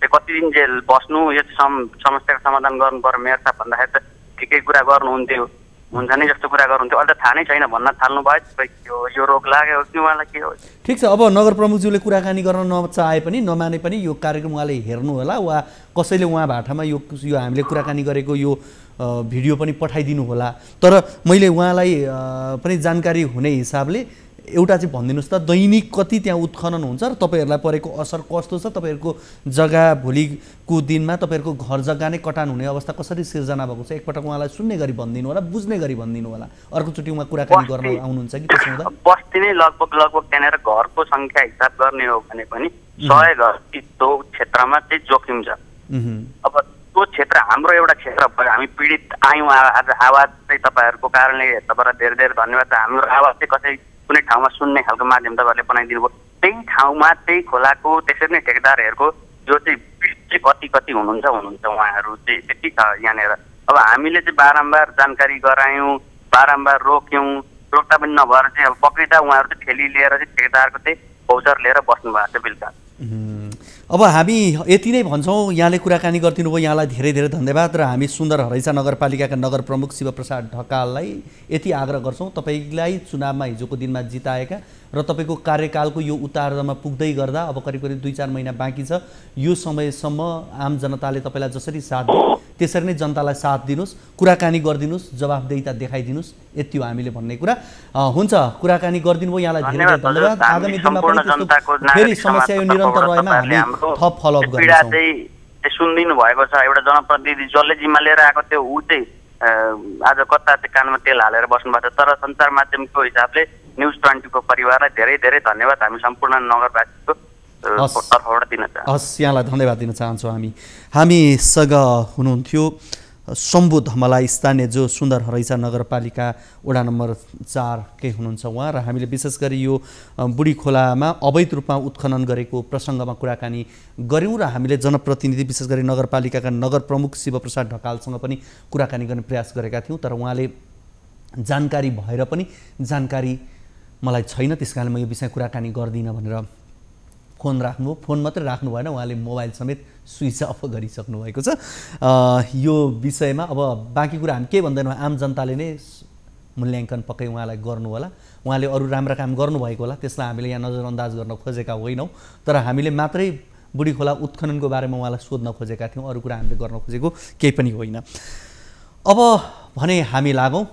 कति दिन जेल बस्नु, यो समस्याको समाधान गर्नु पर्यो मेयर साहब भन्दाखेरि त ठिकै कुरा गर्नुहुन्थ्यो, हुन्छ नि जस्तो कुरा गर्नुहुन्थ्यो। अहिले त थाहा नै छैन भन्न थाल्नु भयो, यो रोग लाग्यो कि उहाँलाई के हो। ठिक छ, अब नगर प्रमुखज्यूले कुराकानी गर्न नचाहे पनि नमाने पनि यो कार्यक्रम उहाँले हेर्नु होला, वा कसैले उहाँ भाटामा यो हामीले कुराकानी गरेको यो भिडियो पनि पठाइदिनु होला। तर मैले उहाँलाई पनि जानकारी हुने हिसाबले एउटा चाहिँ भनिदिनुहोस् त, दैनिक कति त्यहाँ उत्खनन हुन्छ र तपाईँहरूलाई परेको असर कस्तो छ? तपाईँहरूको जग्गा भोलिको दिनमा तपाईँहरूको घर जग्गा नै कटान हुने अवस्था कसरी सिर्जना भएको छ? एकपटक उहाँलाई सुन्ने गरी भनिदिनु होला, बुझ्ने गरी भनिदिनु होला। अर्कोचोटि उहाँ कुराकानी गर्न आउनुहुन्छ कि त्यसो हुँदा? बस्ती नै लगभग त्यहाँनिर घरको सङ्ख्या हिसाब गर्ने हो भने पनि 100 घर त्यो क्षेत्रमा चाहिँ जोखिम छ। अब त्यो क्षेत्र हाम्रो एउटा क्षेत्र भयो, हामी पीडित आयौँ, आज आवाज चाहिँ तपाईँहरूको कारणले तपाईँलाई धेरै धेरै धन्यवाद छ। हाम्रो आवाज चाहिँ कसै कुनै ठाउँमा सुन्ने खालको माध्यम तपाईँहरूले बनाइदिनु भयो। त्यही ठाउँमा त्यही खोलाको त्यसरी नै ठेकेदारहरूको जो चाहिँ कति कति हुनुहुन्छ उहाँहरू चाहिँ त्यति छ यहाँनिर। अब हामीले चाहिँ बारम्बार जानकारी गरायौँ, बारम्बार रोक्यौँ, रोक्दा पनि नभएर चाहिँ अब पक्रिँदा उहाँहरू चाहिँ ठेली लिएर चाहिँ ठेकेदारको चाहिँ भौचर लिएर बस्नु भएको छ बेलुका। अब हामी यति नै भन्छौँ, यहाँले कुराकानी गरिदिनु भयो, यहाँलाई धेरै धेरै धन्यवाद। र हामी सुन्दर हरैसा नगरपालिकाका नगर प्रमुख शिवप्रसाद ढकाललाई यति आग्रह गर्छौँ, तपाईँलाई चुनावमा हिजोको दिनमा जिताएका र तपाईँको कार्यकालको यो उतारमा पुग्दै गर्दा अब करिब करिब 2-4 महिना बाँकी छ, यो समयसम्म आम जनताले तपाईँलाई जसरी साथ दियो त्यसरी नै जनतालाई साथ दिनुहोस्, कुराकानी गरिदिनुहोस्, जवाफदेहिता देखाइदिनुहोस्, यति हो हामीले भन्ने कुरा। हुन्छ, कुराकानी गरिदिनु भयो, यहाँलाई धेरै धेरै धन्यवाद। आगामी दिनमा पनि फेरि समस्या यो निरन्तर रहेमा हामी थप फलोअप गर्छौँ। सुनिदिनु भएको छ, एउटा जनप्रतिनिधि जसले जिम्मा लिएर आएको थियो ऊ चाहिँ आज कता चाहिँ कानमा तेल हालेर बस्नु भएको छ। तर सञ्चार माध्यमको हिसाबले न्युज 20 को परिवारलाई धेरै धेरै धन्यवाद हामी सम्पूर्ण नगरवासीको तर्फबाट दिन चाहन्छु। हस्, यहाँलाई धन्यवाद दिन चाहन्छौँ। हामीसँग हुनुहुन्थ्यो शम्भु धमला, स्थानीय जो सुन्दर हरैसा नगरपालिका वडा नम्बर 4 के हुनुहुन्छ उहाँ, र हामीले विशेष गरी यो बुढी खोलामा अवैध रूपमा उत्खनन गरेको प्रसङ्गमा कुराकानी गऱ्यौँ र हामीले जनप्रतिनिधि विशेष गरी नगरपालिकाका नगर प्रमुख शिवप्रसाद ढकालसँग पनि कुराकानी गर्ने प्रयास गरेका थियौँ। तर उहाँले जानकारी भएर पनि जानकारी मलाई छैन, त्यस कारणले म यो विषय कुराकानी गर्दिनँ भनेर फोन राख्नुभयो। फोन मात्रै राख्नु भएन, उहाँले मोबाइल समेत स्विच अफ गरिसक्नु भएको छ। यो विषयमा अब बाँकी कुरा हामी के भन्दैनौँ, आम जनताले नै मूल्याङ्कन पक्कै उहाँलाई गर्नु होला, उहाँले अरू राम्रा काम गर्नुभएको होला, त्यसलाई हामीले यहाँ नजरअन्दाज गर्न खोजेका होइनौँ। तर हामीले मात्रै बुढी खोला उत्खननको बारेमा उहाँलाई सोध्न खोजेका थियौँ, अरू कुरा हामीले गर्न खोजेको केही पनि होइन। अब भने हामी लागौँ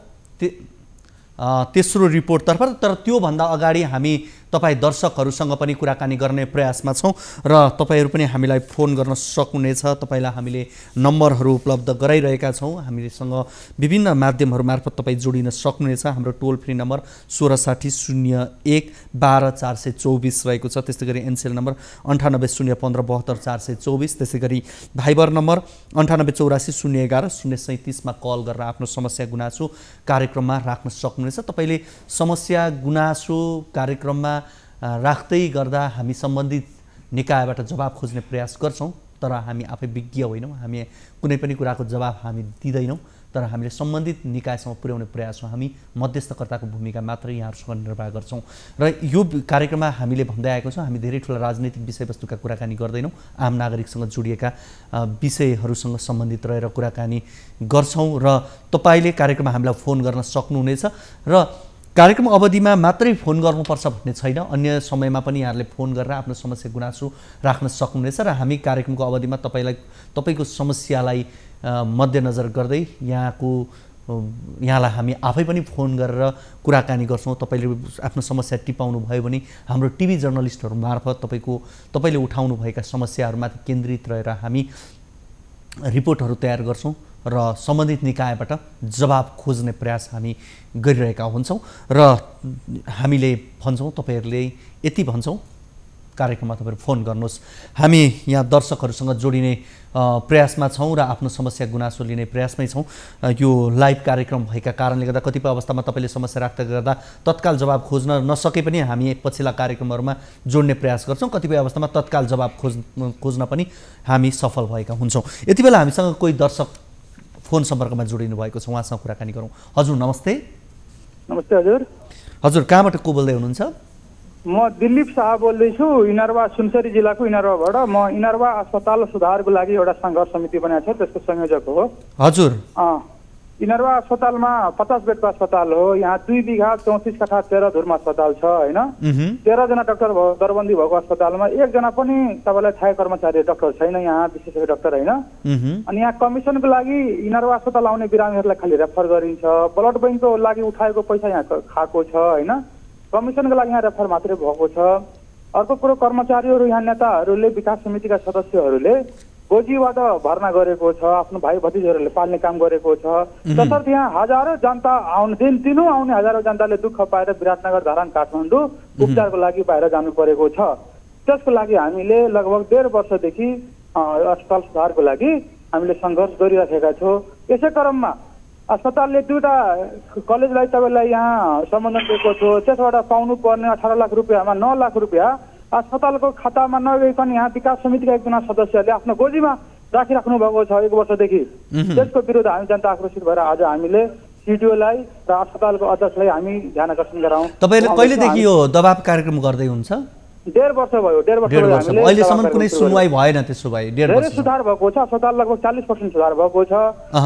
तेस्रो रिपोर्टतर्फ। तर त्योभन्दा अगाडि हामी तपाईँ दर्शकहरूसँग पनि कुराकानी गर्ने प्रयासमा छौँ र तपाईँहरू पनि हामीलाई फोन गर्न सक्नुहुनेछ। तपाईँलाई हामीले नम्बरहरू उपलब्ध गराइरहेका छौँ, हामीसँग विभिन्न माध्यमहरू मार्फत तपाईँ जोडिन सक्नुहुनेछ। हाम्रो टोल फ्री नम्बर 1660 1 12 424 रहेको छ। त्यस्तै गरी एनसेल नम्बर 9801 15 72 424। त्यसै गरी भाइबर नम्बर 9884 011 037 कल गरेर आफ्नो समस्या गुनासो कार्यक्रममा राख्न सक्नुहुनेछ। तपाईँले समस्या गुनासो कार्यक्रममा राख्दै गर्दा हामी सम्बन्धित निकायबाट जवाब खोज्ने प्रयास गर्छौँ, तर हामी आफै विज्ञ होइनौँ, हामी कुनै पनि कुराको जवाब हामी दिँदैनौँ, तर हामीले सम्बन्धित निकायसम्म पुर्याउने प्रयासमा हामी मध्यस्थकर्ताको भूमिका मात्रै यहाँहरूसँग निर्वाह गर्छौँ। र यो कार्यक्रममा हामीले भन्दै आएको छौँ, हामी धेरै ठुला राजनीतिक विषयवस्तुका कुराकानी गर्दैनौँ, आम नागरिकसँग जोडिएका विषयहरूसँग सम्बन्धित रहेर कुराकानी गर्छौँ। र तपाईँले कार्यक्रममा हामीलाई फोन गर्न सक्नुहुनेछ र कार्यक्रम अवधिमा मात्रै फोन गर्नुपर्छ भन्ने छैन, अन्य समयमा पनि यहाँहरूले फोन गरेर आफ्नो समस्या गुनासो राख्न सक्नुहुनेछ र हामी कार्यक्रमको अवधिमा तपाईँको समस्यालाई मध्यनजर गर्दै यहाँलाई हामी आफै पनि फोन गरेर कुराकानी गर्छौँ। तपाईँले आफ्नो समस्या टिपाउनु भयो भने हाम्रो टिभी जर्नलिस्टहरू मार्फत तपाईँले उठाउनुभएका समस्याहरूमाथि केन्द्रित रहेर हामी रिपोर्टहरू तयार गर्छौँ र सम्बन्धित निकायबाट जवाब खोज्ने प्रयास हामी गरिरहेका हुन्छौँ। र हामीले भन्छौँ, तपाईँहरूले यति भन्छौँ, कार्यक्रममा तपाईँहरू फोन गर्नुहोस्। हामी यहाँ दर्शकहरूसँग जोडिने प्रयासमा छौँ र आफ्नो समस्या गुनासो लिने प्रयासमै छौँ। यो लाइभ कार्यक्रम भएका कारणले गर्दा कतिपय अवस्थामा तपाईँले समस्या राख्दै गर्दा तत्काल जवाब खोज्न नसके पनि हामी पछिल्ला कार्यक्रमहरूमा जोड्ने प्रयास गर्छौँ, कतिपय अवस्थामा तत्काल जवाब खोज्न पनि हामी सफल भएका हुन्छौँ। यति बेला हामीसँग कोही दर्शक फोन सम्पर्कमा जोडिनु भएको छ, उहाँसँग कुराकानी गरौँ। हजुर नमस्ते। नमस्ते हजुर। हजुर कहाँबाट को बोल्दै हुनुहुन्छ? म दिलीप शाह बोल्दैछु, इनरवा सुनसरी जिल्लाको इनरवाबाट। म इनरवा अस्पताल सुधारको लागि एउटा सङ्घर्ष समिति बनाएको छ, त्यसको संयोजक हो। हजुर। इनरवा अस्पतालमा 50 बेडको अस्पताल हो। यहाँ 2 बिघा 34 कठा 13 धुरमा अस्पताल छ होइन। 13 जना डाक्टर दरबन्दी भएको अस्पतालमा 1 जना पनि तपाईँलाई थाहा कर्मचारी डाक्टर छैन, यहाँ विशेषज्ञ डाक्टर होइन। अनि यहाँ कमिसनको लागि इनरवा अस्पताल आउने बिरामीहरूलाई खालि रेफर गरिन्छ। ब्लड बैंकको लागि उठाएको पैसा यहाँ खाएको छ होइन, कमिसनको लागि यहाँ रेफर मात्रै भएको छ। अर्को कुरो, कर्मचारीहरू यहाँ नेताहरूले विकास समितिका सदस्यहरूले गोजीबाट भर्ना गरेको छ, आफ्नो भाइ भतिजहरूले पाल्ने काम गरेको छ। तसर्थ यहाँ हजारौँ जनता दिनौ आउने हजारौँ जनताले दुःख पाएर विराटनगर, धरान, काठमाडौँ उपचारको लागि बाहिर जानु परेको छ। त्यसको लागि हामीले लगभग 1.5 वर्षदेखि अस्पताल सुधारको लागि हामीले सङ्घर्ष गरिराखेका छौँ। यसै क्रममा अस्पतालले 2टा कलेजलाई तपाईँलाई यहाँ सम्बोधन दिएको थियो, त्यसबाट पाउनु पर्ने 18 लाख रुपियाँमा 9 लाख रुपियाँ अस्पतालको खातामा नगइकन यहाँ विकास समितिका एकजना सदस्यले आफ्नो गोजीमा राखिराख्नु भएको छ 1 वर्षदेखि। त्यसको विरुद्ध हामी जनता आक्रोशित भएर आज हामीले सिडिओलाई र अस्पतालको अध्यक्षलाई हामी ध्यान आकर्षण गराउँ। तपाईँले कहिलेदेखि यो दबाब कार्यक्रम गर्दै हुन्छ? 1.5 वर्ष भयो। 1.5 वर्ष भयो। अहिलेसम्म कुनै सुनवाई भएन? त्यसो भए 1.5 वर्ष सुधार भएको छ। अस्पताल लगभग 40% सुधार भएको छ।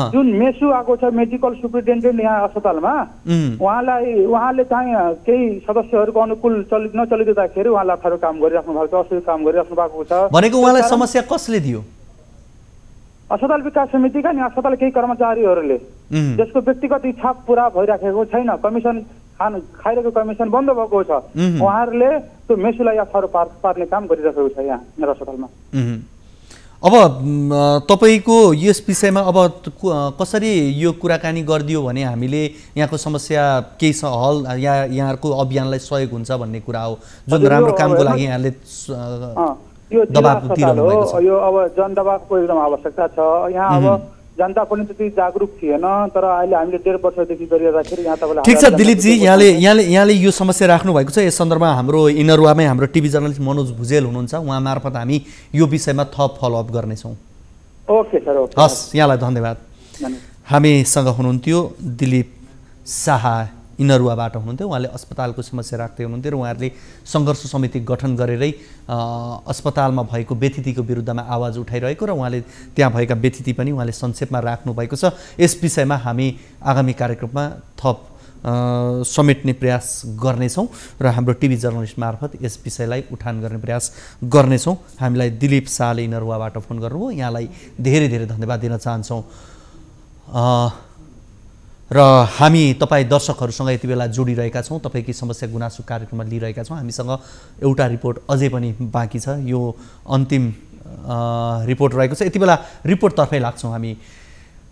जुन मेसु आएको छ, मेडिकल सुप्रिन्टेन्डेन्ट यहाँ अस्पतालमा, उहाँले चाहिँ केही सदस्यहरूको अनुकूल नचलिदिँदाखेरि उहाँले अप्ठ्यारो काम गरिराख्नु भएको छ, असुविधा काम गरिराख्नु भएको छ। भनेको उहाँलाई समस्या कसले दियो? अस्पताल विकास समितिका नि अस्पताल केही कर्मचारीहरूले। जसको व्यक्तिगत इच्छा पुरा भइराखेको छैन, कमिसन खाइरहेको कमिसन बन्द भएको छ। उहाँहरूले त्यो मेसुलाई अप्ठ्यारो पार्ने काम गरिरहेको छ यहाँ मेरो अस्पतालमा। अब तपाईँको यस विषयमा अब कसरी यो कुराकानी गरिदियो भने हामीले यहाँको समस्या केही हल या यहाँहरूको अभियानलाई सहयोग हुन्छ भन्ने कुरा हो, जुन राम्रो कामको लागि यहाँले दबाब दिइरहनु भएको छ। यो अब जनदबाबको एकदम आवश्यकता छ। यहाँ अब जनता पनि त्यति जागरुक थिएन, तर अहिले हामीले 1.5 वर्षदेखि गरिराखेर यहाँ तपाईँलाई। ठिक छ दिलीपजी, यहाँले यो समस्या राख्नु भएको छ। यस सन्दर्भमा हाम्रो इनरवामै हाम्रो टिभी जर्नलिस्ट मनोज भुजेल हुनुहुन्छ, उहाँ मार्फत हामी यो विषयमा थप फलोअप गर्नेछौँ। Okay sir, okay. हस्, यहाँलाई धन्यवाद। हामीसँग हुनुहुन्थ्यो दिलीप शाह, इनरुवाबाट हुनुहुन्थ्यो। उहाँले अस्पतालको समस्या राख्दै हुनुहुन्थ्यो र उहाँहरूले सङ्घर्ष समिति गठन गरेरै अस्पतालमा भएको व्यथितिको विरुद्धमा आवाज उठाइरहेको र उहाँले त्यहाँ भएका व्यथिति पनि उहाँले संक्षेपमा राख्नु भएको छ। यस विषयमा हामी आगामी कार्यक्रममा थप समेट्ने प्रयास गर्नेछौँ र हाम्रो टिभी जर्नलिस्ट मार्फत यस विषयलाई उठान गर्ने प्रयास गर्नेछौँ। हामीलाई दिलीप शाहले नरुवाबाट फोन गर्नुभयो, यहाँलाई धेरै धेरै धन्यवाद दिन चाहन्छौँ। र हामी तपाईँ दर्शकहरूसँग यति बेला जोडिरहेका छौँ, तपाईँकै समस्या गुनासो कार्यक्रममा लिइरहेका छौँ। हामीसँग एउटा रिपोर्ट अझै पनि बाँकी छ, यो अन्तिम रिपोर्ट रहेको छ। यति बेला रिपोर्टतर्फै लाग्छौँ हामी।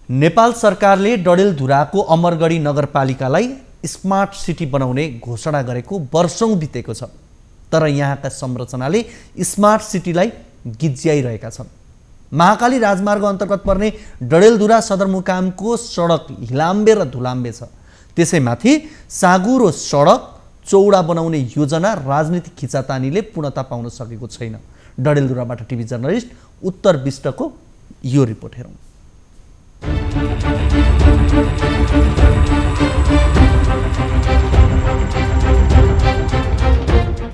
नेपाल सरकारले डडेलधुराको अमरगढी नगरपालिकालाई स्मार्ट सिटी बनाउने घोषणा गरेको वर्षौँ बितेको छ, तर यहाँका संरचनाले स्मार्ट सिटीलाई गिज्याइरहेका छन्। महाकाली राजमार्ग अन्तर्गत पर्ने डडेलधुरा सदरमुकामको सडक हिलाम्बे र धुलाम्बे छ। त्यसैमाथि साँगुरो सडक चौडा बनाउने योजना राजनीतिक खिचातानीले पूर्णता पाउन सकेको छैन। डडेलधुराबाट टिभी जर्नलिस्ट उत्तर विष्टको यो रिपोर्ट हेरौँ।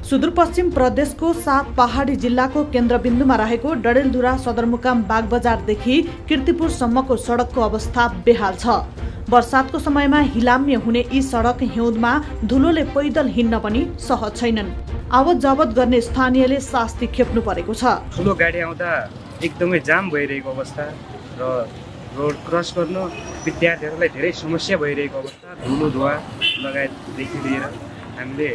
सुदूरपश्चिम प्रदेशको 7 पहाडी जिल्लाको केन्द्रबिन्दुमा रहेको डडेलधुरा सदरमुकाम बागबजारदेखि किर्तिपुरसम्मको सडकको अवस्था बेहाल छ। वर्षातको समयमा हिलाम्य हुने यी सडक हिउँदमा धुलोले पैदल हिँड्न पनि सहज छैनन्। आवत जावत गर्ने स्थानीयले शास्ति खेप्नु परेको छ। ठुलो गाडी आउँदा एकदमै जाम भइरहेको अवस्था र रोड क्रस गर्नु विद्यार्थीहरूलाई धेरै समस्या भइरहेको अवस्था, धुलो धुवा लगायतदेखि लिएर हामीले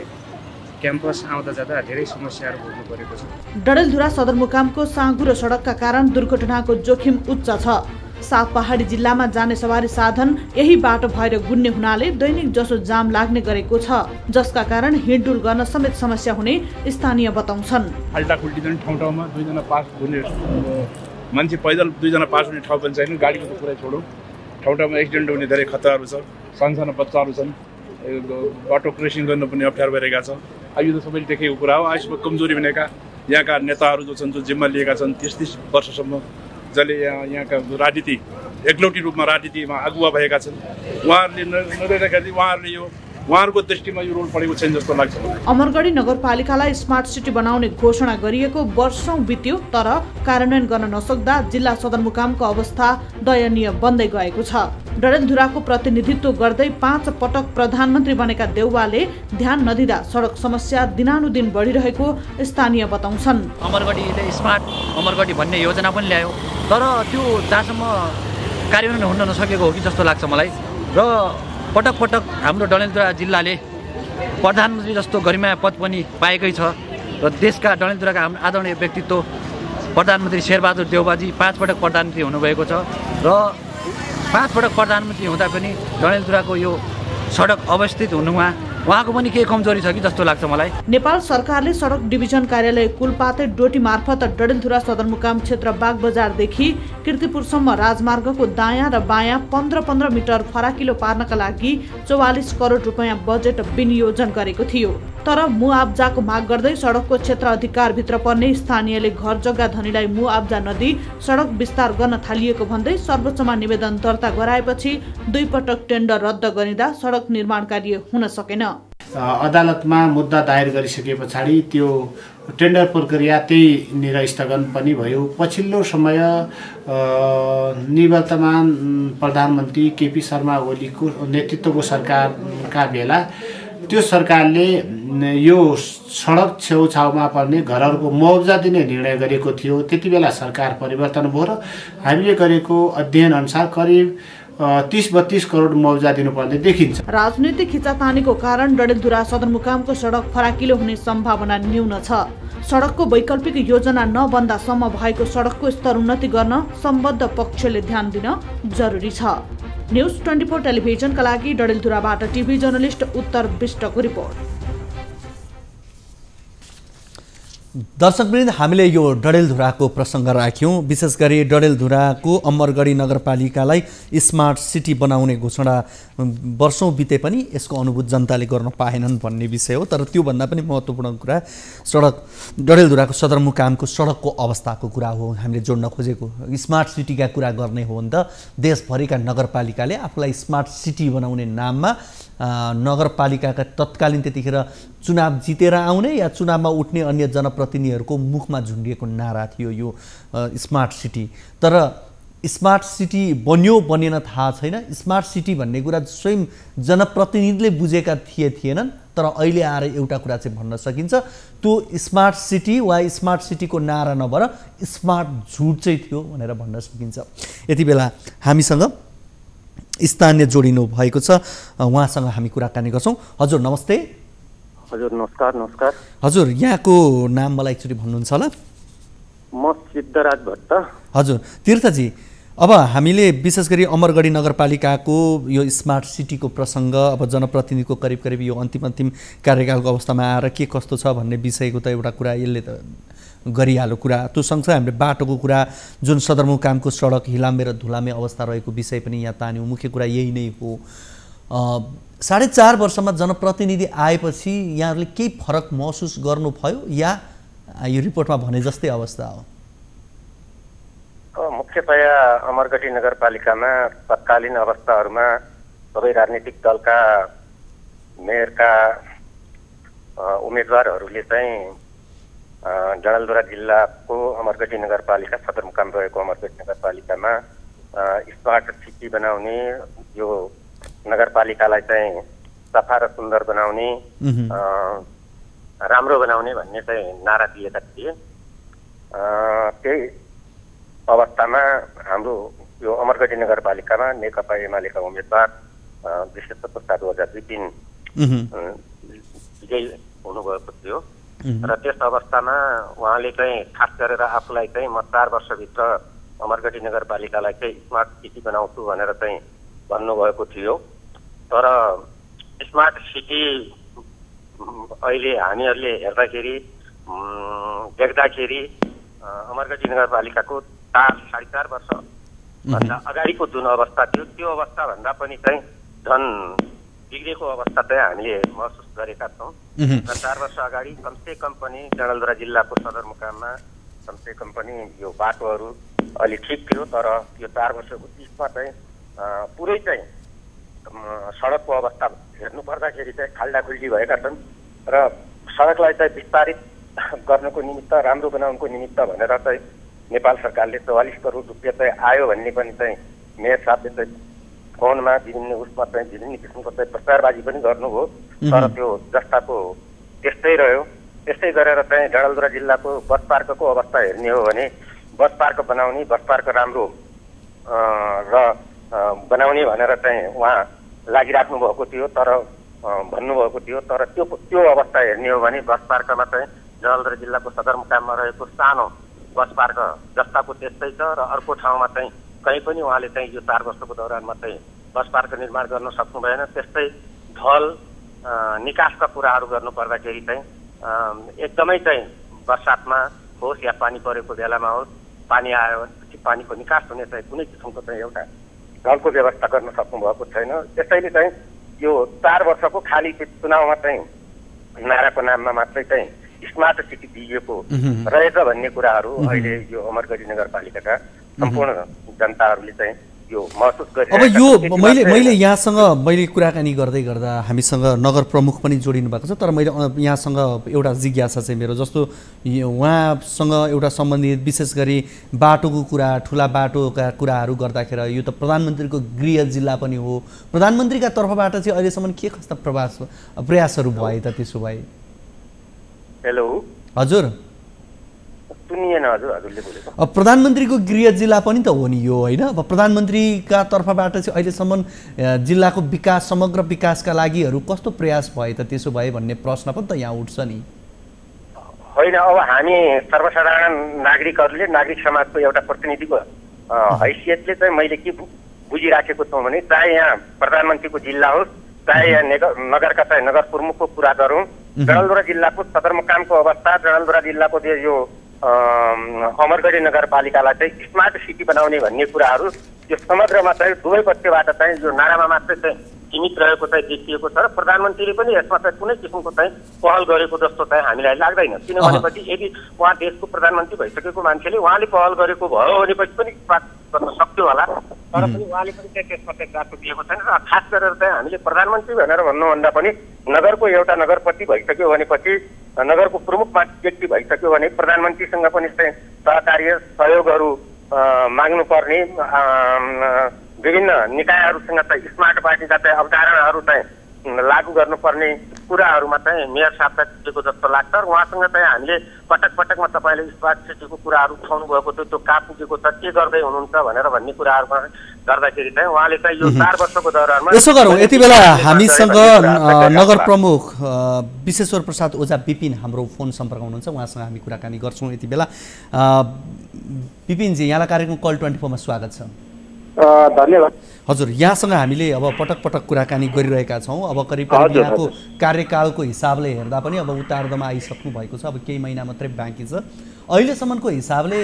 क्याम्पस आउँदा जाँदा धेरै समस्याहरू भोग्नु परेको छ। डडेलधुरा सदरमुकामको साँगुरो सडकका कारण दुर्घटनाको जोखिम उच्च छ। 7 पहाडी जिल्लामा जाने सवारी साधन यही बाटो भएर गुन्ने हुनाले दैनिक जसो जाम लाग्ने गरेको छ, जसका कारण हिँडडुल गर्न समेत समस्या हुने स्थानीय बताउँछन्। अल्टाखुल्टी ठाउँ ठाउँमा 2 जना पास हुने मान्छे पैदल 2 जना पास हुने ठाउँ पनि छैन। गाडीको त पुरै छोडौँ, ठाउँ ठाउँमा एक्सिडेन्ट हुने धेरै खतराहरू छ। सानसानो बच्चाहरू छन्, बाटो क्रसिङ गर्न पनि अप्ठ्यारो भइरहेका छ। यो त सबैले देखेको कुरा हो। यसमा कमजोरी भनेका यहाँका नेताहरू जो छन्, जो जिम्मा लिएका छन् 30 वर्षसम्म, जसले यहाँका राजनीति एकलौटी रूपमा राजनीतिमा अगुवा भएका छन्, उहाँहरूले नरहेकाले उहाँहरूको दृष्टिमा यो रोल परेको छैन जस्तो लाग्छ। अमरगढी नगरपालिकालाई स्मार्ट सिटी बनाउने घोषणा गरिएको वर्षौं बित्यो, तर कार्यान्वयन गर्न नसक्दा जिल्ला सदरमुकामको अवस्था दयनीय बन्दै गएको छ। डडेलधुराको प्रतिनिधित्व गर्दै 5 पटक प्रधानमन्त्री बनेका देउवाले ध्यान नदिँदा सडक समस्या दिनानुदिन बढिरहेको स्थानीय बताउँछन्। अमरगढीले स्मार्ट अमरगढी भन्ने योजना पनि ल्यायो, तर त्यो जहाँसम्म कार्यान्वयन हुन नसकेको हो कि जस्तो लाग्छ मलाई। र पटक पटक हाम्रो डडेलधुरा जिल्लाले प्रधानमन्त्री जस्तो गरिमा पद पनि पाएकै छ र देशका डडेलधुराका हाम्रो आदरणीय व्यक्तित्व प्रधानमन्त्री शेरबहादुर देउवाजी 5 पटक प्रधानमन्त्री हुनुभएको छ र 5 पटक प्रधानमन्त्री हुँदा पनि डडेलधुराको यो सडक अवस्थित हुनुमा उहाँको पनि केही कमजोरी छ कि जस्तो लाग्छ मलाई। नेपाल सरकारले सडक डिभिजन कार्यालय कुलपाते डोटी मार्फत डडेलधुरा सदरमुकाम क्षेत्र बागबजारदेखि किर्तिपुरसम्म राजमार्गको दायाँ र बायाँ 15-15 मिटर फराकिलो पार्नका लागि 44 करोड रुपैयाँ बजेट विनियोजन गरेको थियो। तर मुआब्जाको माग गर्दै सडकको क्षेत्र अधिकारभित्र पर्ने स्थानीयले घर जग्गा धनीलाई मुआब्जा नदिई सडक विस्तार गर्न थालिएको भन्दै सर्वोच्चमा निवेदन दर्ता गराएपछि 2 पटक टेन्डर रद्द गरिँदा सडक निर्माण कार्य हुन सकेन। अदालतमा मुद्दा दायर गरिसके पछाडि त्यो टेन्डर प्रक्रिया त्यहीनिर स्थगन पनि भयो। पछिल्लो समय निवर्तमान प्रधानमन्त्री केपी शर्मा ओलीको नेतृत्वको सरकारका बेला त्यो सरकारले यो सडक छेउछाउमा पर्ने घरहरूको मुआब्जा दिने निर्णय गरेको थियो। त्यति बेला सरकार परिवर्तन भयो र हामीले गरेको अध्ययन अनुसार करिब 30-32 करोड मुआब्जा दिनुपर्ने देखिन्छ। राजनीतिक खिचातानीको कारण डडेलधुरा सदरमुकामको सडक फराकिलो हुने सम्भावना न्यून छ। सडकको वैकल्पिक योजना नबन्दासम्म भएको सडकको स्तर उन्नति गर्न सम्बद्ध पक्षले ध्यान दिन जरुरी छ। न्युज 24 टेलिभिजनका लागि डडेलधुराबाट टिभी जर्नलिस्ट उत्तर विष्टको रिपोर्ट। दर्शकवृन्द, हामीले यो डडेलधुराको प्रसङ्ग राख्यौँ। विशेष गरी डडेलधुराको अमरगढी नगरपालिकालाई स्मार्ट सिटी बनाउने घोषणा वर्षौँ बिते पनि यसको अनुभूत जनताले गर्न पाएनन् भन्ने विषय हो। तर त्योभन्दा पनि महत्त्वपूर्ण कुरा सडक डडेलधुराको सदरमुकामको सडकको अवस्थाको कुरा हो हामीले जोड्न खोजेको। स्मार्ट सिटीका कुरा गर्ने हो भने त देशभरिका नगरपालिकाले आफूलाई स्मार्ट सिटी बनाउने नाममा नगरपालिकाका तत्कालीन त्यतिखेर चुनाव जितेर आउने या चुनावमा उठ्ने अन्य जनप्रतिनिधिहरूको मुखमा झुन्डिएको नारा थियो यो स्मार्ट सिटी। तर स्मार्ट सिटी बन्यो बनेन थाहा छैन। स्मार्ट सिटी भन्ने कुरा स्वयं जनप्रतिनिधिले बुझेका थिएनन्, तर अहिले आएर एउटा कुरा चाहिँ भन्न सकिन्छ, त्यो स्मार्ट सिटी वा स्मार्ट सिटीको नारा नभएर स्मार्ट झुट चाहिँ थियो भनेर भन्न सकिन्छ। यति बेला हामीसँग स्थानीय जोडिनु भएको छ, उहाँसँग हामी कुराकानी गर्छौँ। हजुर नमस्ते। हजुर नमस्कार। नमस्कार हजुर, यहाँको नाम मलाई एकचोटि भन्नुहुन्छ होला? म सिद्धराज भट्ट। हजुर तीर्थजी, अब हामीले विशेष गरी अमरगढी नगरपालिकाको यो स्मार्ट सिटीको प्रसङ्ग अब जनप्रतिनिधिको करिब यो अन्तिम कार्यकालको अवस्थामा आएर के कस्तो छ भन्ने विषयको त एउटा कुरा यसले त गरिहाल्यो कुरा। त्यो सँगसँगै हामीले बाटोको कुरा, जुन सदरमुकामको सडक हिलामे र धुलामे अवस्था रहेको विषय पनि यहाँ तान्यौँ। मुख्य कुरा यही नै हो। 4.5 वर्षमा जनप्रतिनिधि आएपछि यहाँहरूले केही फरक महसुस गर्नुभयो या यो रिपोर्टमा भने जस्तै अवस्था हो? मुख्यतया अमरगढी नगरपालिकामा तत्कालीन अवस्थाहरूमा सबै राजनीतिक दलका मेयरका उम्मेदवारहरूले चाहिँ डडेलधुरा जिल्लाको अमरगढी नगरपालिका सदरमुकाम रहेको अमरगढी नगरपालिकामा स्मार्ट सिटी बनाउने, यो नगरपालिकालाई चाहिँ सफा र सुन्दर बनाउने, राम्रो बनाउने भन्ने चाहिँ नारा दिएका थिए। त्यही अवस्थामा हाम्रो यो अमरगढी नगरपालिकामा नेकपा एमालेका उम्मेदवार विश्वेश्वर प्रसाद ओझा विपिन विजयी हुनुभएको थियो र त्यस अवस्थामा उहाँले चाहिँ खास गरेर आफूलाई चाहिँ म 4 वर्षभित्र अमरगढी नगरपालिकालाई चाहिँ स्मार्ट सिटी बनाउँछु भनेर चाहिँ भन्नुभएको थियो। तर स्मार्ट सिटी अहिले हामीहरूले हेर्दाखेरि देख्दाखेरि अमरगढी नगरपालिकाको 4.5 वर्ष भन्दा अगाडिको जुन अवस्था थियो त्यो अवस्थाभन्दा पनि चाहिँ झन् बिग्रेको अवस्था चाहिँ हामीले महसुस गरेका छौँ। र 4 वर्ष अगाडि कमसेकम पनि डडेलधुरा जिल्लाको सदरमुकाममा कमसेकम पनि यो बाटोहरू अलि ठिक थियो। तर यो 4 वर्षको बिचमा चाहिँ पुरै चाहिँ सडकको अवस्था हेर्नु पर्दाखेरि चाहिँ खाल्डाखुल्डी भएका छन् र सडकलाई चाहिँ विस्तारित गर्नको निमित्त, राम्रो बनाउनको निमित्त भनेर चाहिँ नेपाल सरकारले 44 करोड रुपियाँ चाहिँ आयो भन्ने पनि चाहिँ मेयर साहबले चाहिँ फोनमा विभिन्न उसमा चाहिँ विभिन्न किसिमको चाहिँ प्रचारबाजी पनि गर्नुभयो। तर त्यो जस्ताको त्यस्तै रह्यो। त्यस्तै गरेर चाहिँ डडेलधुरा जिल्लाको बस पार्कको अवस्था हेर्ने हो भने बस पार्क बनाउने, बस पार्क राम्रो र बनाउने भनेर चाहिँ उहाँ लागिराख्नु भएको थियो, तर भन्नुभएको थियो। तर त्यो अवस्था हेर्ने हो भने बस पार्कमा चाहिँ डडेलधुरा जिल्लाको सदरमुकाममा रहेको सानो बस पार्क जस्ताको त्यस्तै छ र अर्को ठाउँमा चाहिँ कहीँ पनि उहाँले चाहिँ यो 4 वर्षको दौरानमा चाहिँ बस पार्क निर्माण गर्न सक्नु भएन। त्यस्तै ढल निकासका कुराहरू गर्नु पर्दाखेरि चाहिँ एकदमै चाहिँ बर्सातमा होस् या पानी परेको बेलामा होस्, पानी आयो भने पानीको निकास हुने चाहिँ कुनै किसिमको चाहिँ एउटा ढलको व्यवस्था गर्न सक्नु भएको छैन। त्यसैले चाहिँ यो 4 वर्षको खाली चुनावमा चाहिँ नाराको नाममा मात्रै चाहिँ स्मार्ट सिटी दिइएको रहेछ भन्ने कुराहरू अहिले यो अमरगढी नगरपालिकाका सम्पूर्ण जनताहरूले चाहिँ यो महसुस गरिरहेका छन्। अब यो मैले यहाँसँग मैले कुराकानी गर्दै गर्दा हामीसँग नगर प्रमुख पनि जोडिनु भएको छ, तर मैले यहाँसँग एउटा जिज्ञासा चाहिँ मेरो, जस्तो उहाँसँग एउटा सम्बन्धित विशेष गरी बाटोको कुरा, ठुला बाटोका कुराहरू गर्दाखेरि यो त प्रधानमन्त्रीको गृह जिल्ला पनि हो। प्रधानमन्त्रीका तर्फबाट चाहिँ अहिलेसम्म के कस्ता प्रयासहरू भए त? त्यसो भए हेलो हजुर सुनिएन हजुरले बोलेको? अब प्रधानमन्त्रीको गृह जिल्ला पनि त हो नि यो, होइन? अब प्रधानमन्त्रीका तर्फबाट चाहिँ अहिलेसम्म जिल्लाको विकास, समग्र विकासका लागिहरू कस्तो प्रयास भए त त्यसो भए भन्ने प्रश्न पनि त यहाँ उठ्छ नि। होइन, अब हामी सर्वसाधारण नागरिकहरूले, नागरिक समाजको एउटा प्रतिनिधिको हैसियतले चाहिँ मैले के बुझिराखेको छु भने चाहे यहाँ प्रधानमन्त्रीको जिल्ला होस्, चाहे यहाँ नगरका चाहिँ नगर प्रमुखको कुरा गरौँ, डडेलधुरा जिल्लाको सदरमुकामको अवस्था, डडेलधुरा जिल्लाको यो अमरगढी नगरपालिकालाई चाहिँ स्मार्ट सिटी बनाउने भन्ने कुराहरू यो समग्रमा चाहिँ दुवै पक्षबाट चाहिँ यो नारामा मात्रै चाहिँ सीमित रहेको चाहिँ देखिएको छ र प्रधानमन्त्रीले पनि यसमा चाहिँ कुनै किसिमको चाहिँ पहल गरेको जस्तो चाहिँ हामीलाई लाग्दैन। किनभनेपछि यदि उहाँ देशको प्रधानमन्त्री भइसकेको मान्छेले उहाँले पहल गरेको भयो भनेपछि पनि बात गर्न सक्थ्यो होला, तर पनि उहाँले पनि चाहिँ त्यसमा चाहिँ गाँठो दिएको छैन। र खास गरेर चाहिँ हामीले प्रधानमन्त्री भनेर भन्नुभन्दा पनि नगरको एउटा नगरपति भइसक्यो भनेपछि, नगरको प्रमुख व्यक्ति भइसक्यो भने प्रधानमन्त्रीसँग पनि चाहिँ सहकार्य सहयोगहरू माग्नुपर्ने विभिन्न निकायहरूसँग चाहिँ स्मार्ट पार्टीका चाहिँ अवधारणाहरू चाहिँ लागू गर्नुपर्ने कुराहरूमा चाहिँ मेयर साहबलाई पुगेको जस्तो लाग्छ र उहाँसँग चाहिँ हामीले पटक पटकमा तपाईँले स्मार्ट सिटीको कुराहरू उठाउनु भएको थियो, त्यो कहाँ पुगेको छ, के गर्दै हुनुहुन्छ भनेर भन्ने कुराहरूमा गर्दाखेरि चाहिँ उहाँले चाहिँ यो 4 वर्षको दौरानमा यसो गरौँ। यति बेला हामीसँग नगर प्रमुख विश्वेश्वर प्रसाद ओझा विपिन हाम्रो फोन सम्पर्क हुनुहुन्छ, उहाँसँग हामी कुराकानी गर्छौँ यति बेला। विपिनजी, यहाँलाई कार्यक्रम कल 24 मा स्वागत छ। धन्यवाद। हजुर, यहाँसँग हामीले अब पटक पटक कुराकानी गरिरहेका छौँ। अब करिब करिब यहाँको कार्यकालको हिसाबले हेर्दा पनि अब उत्तरार्धमा आइसक्नु भएको छ, अब केही महिना मात्रै बाँकी छ। अहिलेसम्मको हिसाबले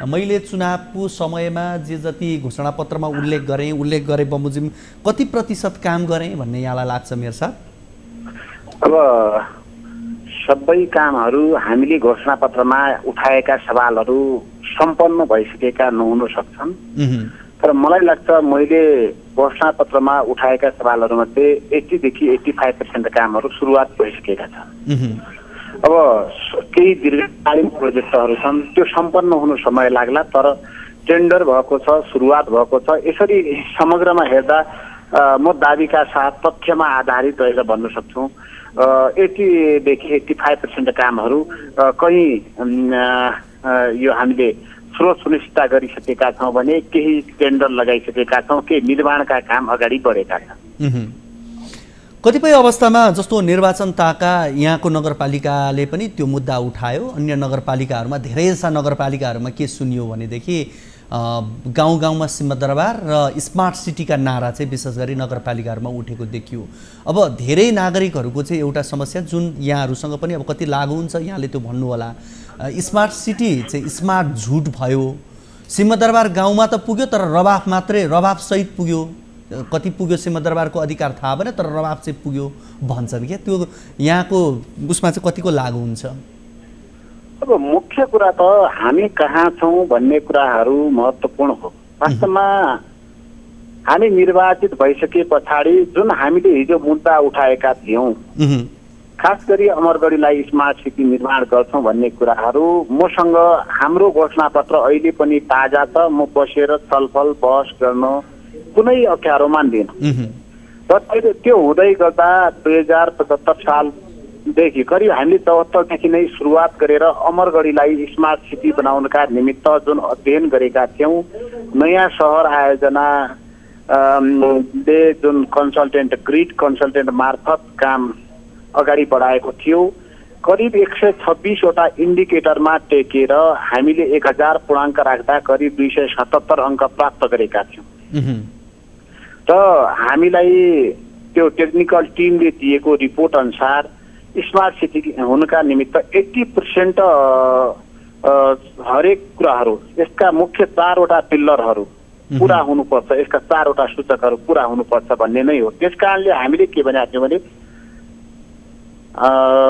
मैले चुनावको समयमा जे जति घोषणापत्रमा उल्लेख गरेँ बमोजिम कति प्रतिशत काम गरेँ भन्ने यहाँलाई लाग्छ मेयर साहब? अब सबै कामहरू हामीले घोषणापत्रमा उठाएका सवालहरू सम्पन्न भइसकेका नहुन सक्छन्, तर मलाई लाग्छ मैले घोषणापत्रमा उठाएका सवालहरूमध्ये 80देखि 85% कामहरू सुरुवात भइसकेका छन्। अब केही दीर्घकालीन प्रोजेक्टहरू छन्, त्यो सम्पन्न हुनु समय लाग्ला, तर टेन्डर भएको छ, सुरुवात भएको छ। यसरी समग्रमा हेर्दा म दाबीका साथ तथ्यमा आधारित रहेर भन्न सक्छु 80देखि 85% कामहरू कहीँ यो हामीले स्रोत सुनिश्चित गरिसकेका छौँ भने केही टेन्डर लगाइसकेका छौँ, केही निर्माणका काम अगाडि बढेका छन्। कतिपय अवस्थामा जस्तो निर्वाचन ताका यहाँको नगरपालिकाले पनि त्यो मुद्दा उठायो। अन्य नगरपालिकाहरूमा धेरैजसा नगरपालिकाहरूमा के सुनियो भनेदेखि गाउँ गाउँमा सिंहदरबार र स्मार्ट सिटीका नारा चाहिँ विशेष गरी नगरपालिकाहरूमा उठेको देखियो। अब धेरै नागरिकहरूको चाहिँ एउटा समस्या जुन यहाँहरूसँग पनि अब कति लागु हुन्छ यहाँले त्यो भन्नु होला, स्मार्ट सिटी चाहिँ स्मार्ट झुट भयो। सिंहदरबार गाउँमा त पुग्यो तर रबाफ मात्रै, रबाफ सहित पुग्यो। कति पुग्यो सिंहदरबारको अधिकार थाहा भएन तर रबाफ चाहिँ पुग्यो भन्छन् क्या, त्यो यहाँको उसमा चाहिँ कतिको लागु हुन्छ? अब मुख्य कुरा त हामी कहाँ छौँ भन्ने कुराहरू महत्त्वपूर्ण हो। वास्तवमा हामी निर्वाचित भइसके पछाडि जुन हामीले हिजो मुद्दा उठाएका थियौँ, खास गरी अमरगढीलाई स्मार्ट सिटी निर्माण गर्छौँ भन्ने कुराहरू मसँग हाम्रो घोषणापत्र अहिले पनि ताजा छ। म बसेर छलफल बहस गर्न कुनै अप्ठ्यारो मान्दिन र त्यो हुँदै गर्दा 2075 सालदेखि करिब हामीले 74देखि नै सुरुवात गरेर अमरगढीलाई स्मार्ट सिटी बनाउनका निमित्त जुन अध्ययन गरेका थियौँ, नयाँ सहर आयोजना ले जुन कन्सल्टेन्ट ग्रिड कन्सल्टेन्ट मार्फत काम अगाडि बढाएको थियो, करिब 126वटा इन्डिकेटरमा टेकेर हामीले 1000 पूर्णाङ्क राख्दा करिब 277 अङ्क प्राप्त गरेका थियौँ। र हामीलाई त्यो टेक्निकल टिमले दिएको रिपोर्ट अनुसार स्मार्ट सिटी हुनका निमित्त 80% हरेक कुराहरू, यसका मुख्य 4वटा पिल्लरहरू पुरा हुनुपर्छ, यसका 4वटा सूचकहरू पुरा हुनुपर्छ भन्ने नै हो। त्यस कारणले हामीले के भनेको थियौँ भने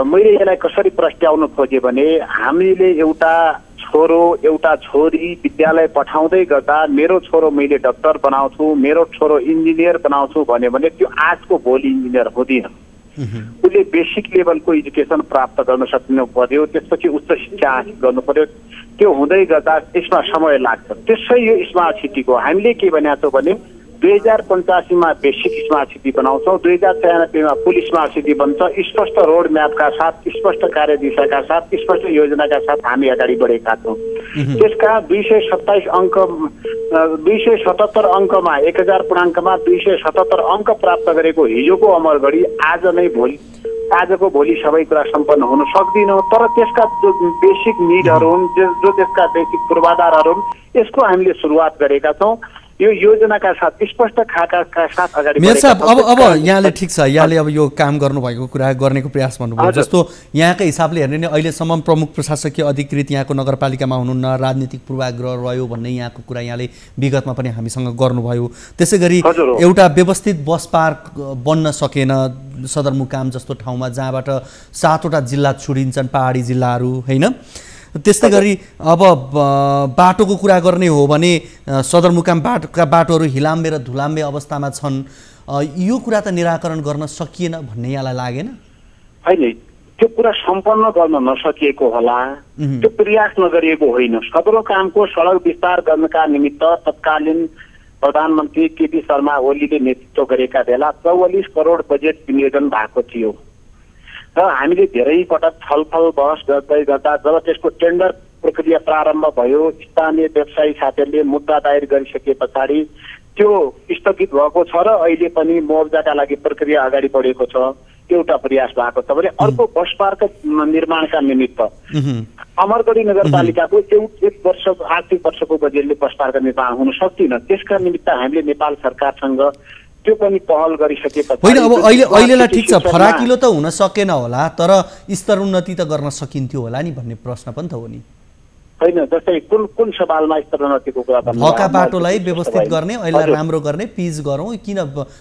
मैले यसलाई कसरी प्रस्ट्याउन खोजेँ भने हामीले एउटा छोरो एउटा छोरी विद्यालय पठाउँदै गर्दा मेरो छोरो मैले डाक्टर बनाउँछु, मेरो छोरो इन्जिनियर बनाउँछु भन्यो भने त्यो आजको भोलि इन्जिनियर हुँदैन। उसले बेसिक लेभलको एजुकेसन प्राप्त गर्न सक्नु पर्यो, त्यसपछि उच्च शिक्षा हासिल गर्नु पर्यो। त्यो हुँदै गर्दा यसमा समय लाग्छ। त्यसै यो स्मार्ट सिटीको हामीले के भनेको छौँ भने 2085 मा बेसिक स्मार्ट सिटी बनाउँछौँ, 2096 मा फुल स्मार्ट सिटी बन्छ। स्पष्ट रोड म्यापका साथ, स्पष्ट कार्यदिशाका साथ, स्पष्ट योजनाका साथ हामी अगाडि बढेका छौँ। त्यसका 277 अङ्कमा 1000 पूर्णाङ्कमा 277 अङ्क प्राप्त गरेको हिजोको अमरगढी आजको भोलि सबै कुरा सम्पन्न हुन सक्दिनँ। तर त्यसका जो बेसिक निडहरू हुन्, जो त्यसका बेसिक पूर्वाधारहरू हुन्, यसको हामीले सुरुवात गरेका छौँ। यो योजनाका साथ स्पष्ट खाकाका साथ अगाडि मेयर साहब अब यहाँले ठिक छ, यहाँले अब यो काम गर्नुभएको कुरा गर्नेको प्रयास भन्नुभयो। जस्तो यहाँकै हिसाबले हेर्ने नि अहिलेसम्म प्रमुख प्रशासकीय अधिकृत यहाँको नगरपालिकामा हुनुहुन्न, राजनीतिक पूर्वाग्रह रह्यो भन्ने यहाँको कुरा यहाँले विगतमा पनि हामीसँग गर्नुभयो। त्यसै गरी एउटा व्यवस्थित बस पार्क बन्न सकेन सदरमुकाम जस्तो ठाउँमा जहाँबाट 7वटा जिल्ला छुडिन्छन्, पहाडी जिल्लाहरू होइन। त्यस्तै गरी अब बाटोको कुरा गर्ने हो भने सदरमुकाम बाटोहरू हिलाम्बे र धुलाम्बे अवस्थामा छन्। यो कुरा त निराकरण गर्न सकिएन भन्ने यहाँलाई लागेन? होइन, त्यो कुरा सम्पन्न गर्न नसकिएको होला, त्यो प्रयास नगरिएको होइन। सदरमुकामको सडक विस्तार गर्नका निमित्त तत्कालीन प्रधानमन्त्री केपी शर्मा ओलीले नेतृत्व गरेका बेला 44 करोड बजेट विनियोजन भएको थियो र हामीले धेरै पटक छलफल बहस गर्दै गर्दा जब त्यसको टेन्डर प्रक्रिया प्रारम्भ भयो, स्थानीय व्यवसायी साथीहरूले मुद्दा दायर गरिसके पछाडि त्यो स्थगित भएको छ र अहिले पनि मुआवजाका लागि प्रक्रिया अगाडि बढेको छ। एउटा प्रयास भएको छ भने अर्को बस पार्क निर्माणका निमित्त अमरगढी नगरपालिकाको एक वर्ष आर्थिक वर्षको बजेटले बस पार्क निर्माण हुन सक्दैन। त्यसका निमित्त हामीले नेपाल सरकारसँग त्यो पनि पहल गरिसकेपछि होइन, अब अहिलेलाई ठिक छ, फराकिलो त हुन सकेन होला तर स्तर उन्नति त गर्न सकिन्थ्यो होला नि भन्ने प्रश्न पनि त हो नि होइन। जस्तै कुन सवालमा स्तर उन्नतिको कुरा गर्नु, भएका बाटोलाई व्यवस्थित गर्ने, अहिले राम्रो गर्ने, पिच गरौँ, किन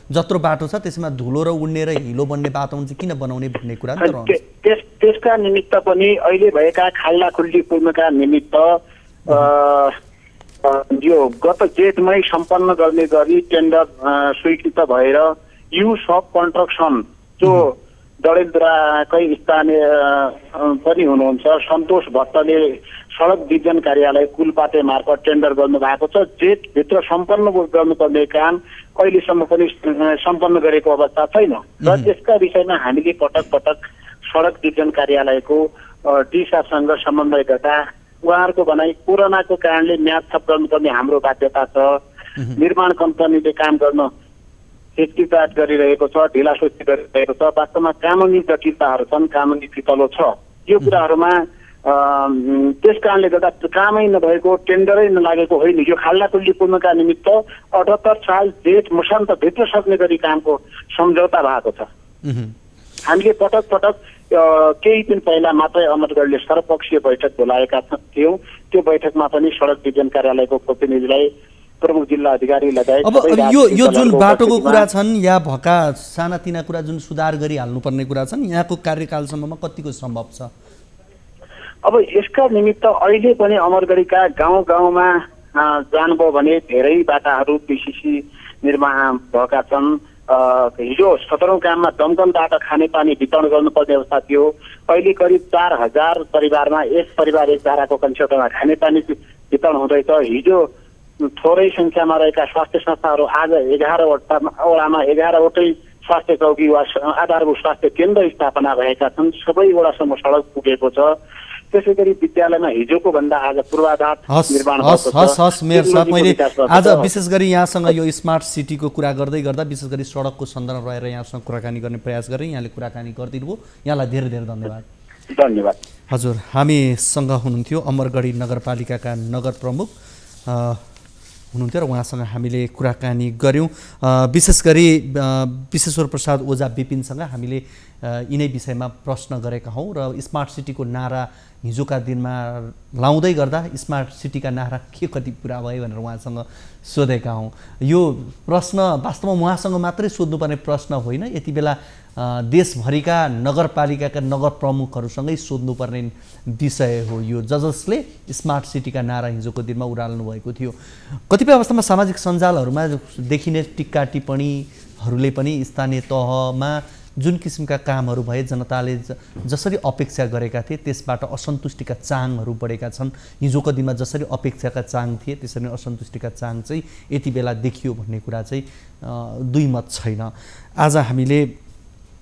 जत्रो बाटो छ त्यसमा धुलो र उड्ने र हिलो बन्ने बाटो हुन्छ किन बनाउने भन्ने कुरा नि त रहन्छ। त्यसका निमित्त पनि अहिले भएका खाल्ला खुल्ली पुर्नका निमित्त यो गत जेठमै सम्पन्न गर्ने गरी टेन्डर स्वीकृत भएर यु सब कन्स्ट्रक्सन जो डडेलधुराकै स्थानीय पनि हुनुहुन्छ सन्तोष भट्टले सडक डिभिजन कार्यालय कुलपाते मार्फत टेन्डर गर्नुभएको छ। जेठभित्र सम्पन्न गर्नुपर्ने काम अहिलेसम्म पनि सम्पन्न गरेको अवस्था छैन र त्यसका विषयमा हामीले पटक पटक सडक डिभिजन कार्यालयको डिसासँग समन्वय गर्दा उहाँहरूको भनाइ कोरोनाको कारणले म्याद थप गर्नुपर्ने हाम्रो बाध्यता छ, निर्माण कम्पनीले काम गर्न हिचकिचाट गरिरहेको छ, ढिलासुस्ती गरिरहेको छ, वास्तवमा कानुनी जटिलताहरू छन्, कानुनी फितलो छ। यो कुराहरूमा त्यस कारणले गर्दा कामै नभएको टेन्डरै नलागेको होइन। यो खाल्लाखुल्ली पूर्णका निमित्त 78 साल जेठ मसान्तभित्र सक्ने गरी कामको सम्झौता भएको छ। हामीले पटक पटक केही दिन पहिला मात्रै अमरगढले सर्वपक्षीय बैठक बोलाएका थियौँ। त्यो बैठकमा पनि सडक डिभिजन कार्यालयको प्रतिनिधिलाई प्रमुख जिल्ला अधिकारी लगायत अब यो जुन बाटोको कुरा छन् या भएका सानातिना कुरा जुन सुधार गरिहाल्नुपर्ने कुरा छन् यहाँको कार्यकालसम्ममा कतिको सम्भव छ? अब यसका निमित्त अहिले पनि अमरगढीका गाउँ गाउँमा जानुभयो भने धेरै बाटाहरू पिसिसी निर्माण भएका छन्। हिजो सदरमुकाममा दमकलबाट खानेपानी वितरण गर्नुपर्ने अवस्था थियो। अहिले करिब 4000 परिवारमा एक परिवार एक धाराको कन्सेप्टमा खानेपानी वितरण हुँदैछ। हिजो थोरै सङ्ख्यामा रहेका स्वास्थ्य संस्थाहरू आज 11 वडामा 11वटै स्वास्थ्य चौकी वा आधारभूत स्वास्थ्य केन्द्र स्थापना भएका छन्। सबै वडासम्म सडक पुगेको छ। त्यसै गरी विद्यालयमा हिजोको भन्दा आज पूर्वाधार निर्माण भएको छ। मेयर साहब, मैले आज विशेष गरी यहाँसँग यो स्मार्ट सिटीको कुरा गर्दै गर्दा विशेष गरी सडकको सन्दर्भ रहेर यहाँसँग कुराकानी गर्ने प्रयास गरेँ। यहाँले कुराकानी गरिदिनु भयो, यहाँलाई धेरै धेरै धन्यवाद। धन्यवाद हजुर। हामीसँग हुनुहुन्थ्यो अमरगढी नगरपालिकाका नगर प्रमुख हुनुहुन्थ्यो र उहाँसँग हामीले कुराकानी गऱ्यौँ। विशेष गरी विश्वेश्वर प्रसाद ओझा विपिनसँग हामीले यिनै विषयमा प्रश्न गरेका हौँ र स्मार्ट सिटीको नारा हिजोका दिनमा लाउँदै गर्दा स्मार्ट सिटीका नारा के कति पुरा भयो भनेर उहाँसँग सोधेका हौँ। यो प्रश्न वास्तवमा उहाँसँग मात्रै सोध्नुपर्ने प्रश्न होइन, यति बेला देशभरिका नगरपालिकाका नगर प्रमुखहरूसँगै सोध्नुपर्ने विषय हो यो, जसले स्मार्ट सिटीका नारा हिजोको दिनमा उडाल्नु भएको थियो। कतिपय अवस्थामा सामाजिक सञ्जालहरूमा देखिने टिक्का टिप्पणीहरूले पनि स्थानीय तहमा जुन किसिमका कामहरू भए जनताले जसरी अपेक्षा गरेका थिए त्यसबाट असन्तुष्टिका चाङहरू बढेका छन्। हिजोको दिनमा जसरी अपेक्षाका चाङ थिए त्यसरी असन्तुष्टिका चाङ चाहिँ यति बेला देखियो भन्ने कुरा चाहिँ दुई मत छैन। आज हामीले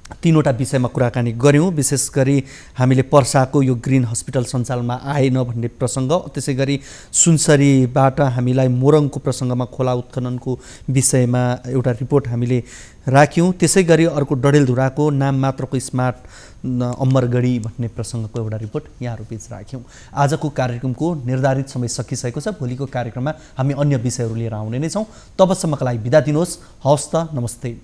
तीनवटा विषयमा कुराकानी गऱ्यौँ। विशेष गरी हामीले पर्साको यो ग्रिन हस्पिटल सञ्चालनमा आएन भन्ने प्रसङ्ग, त्यसै गरी सुनसरीबाट हामीलाई मोरङको प्रसङ्गमा खोला उत्खननको विषयमा एउटा रिपोर्ट हामीले राख्यौँ। त्यसै गरी अर्को डडेलधुराको नाम मात्रको स्मार्ट अमरगढी भन्ने प्रसङ्गको एउटा रिपोर्ट यहाँहरू बीच राख्यौँ। आजको कार्यक्रमको निर्धारित समय सकिसकेको छ। भोलिको कार्यक्रममा हामी अन्य विषयहरू लिएर आउने नै छौँ। तबसम्मका लागि बिदा दिनुहोस्। हवस् त, नमस्ते।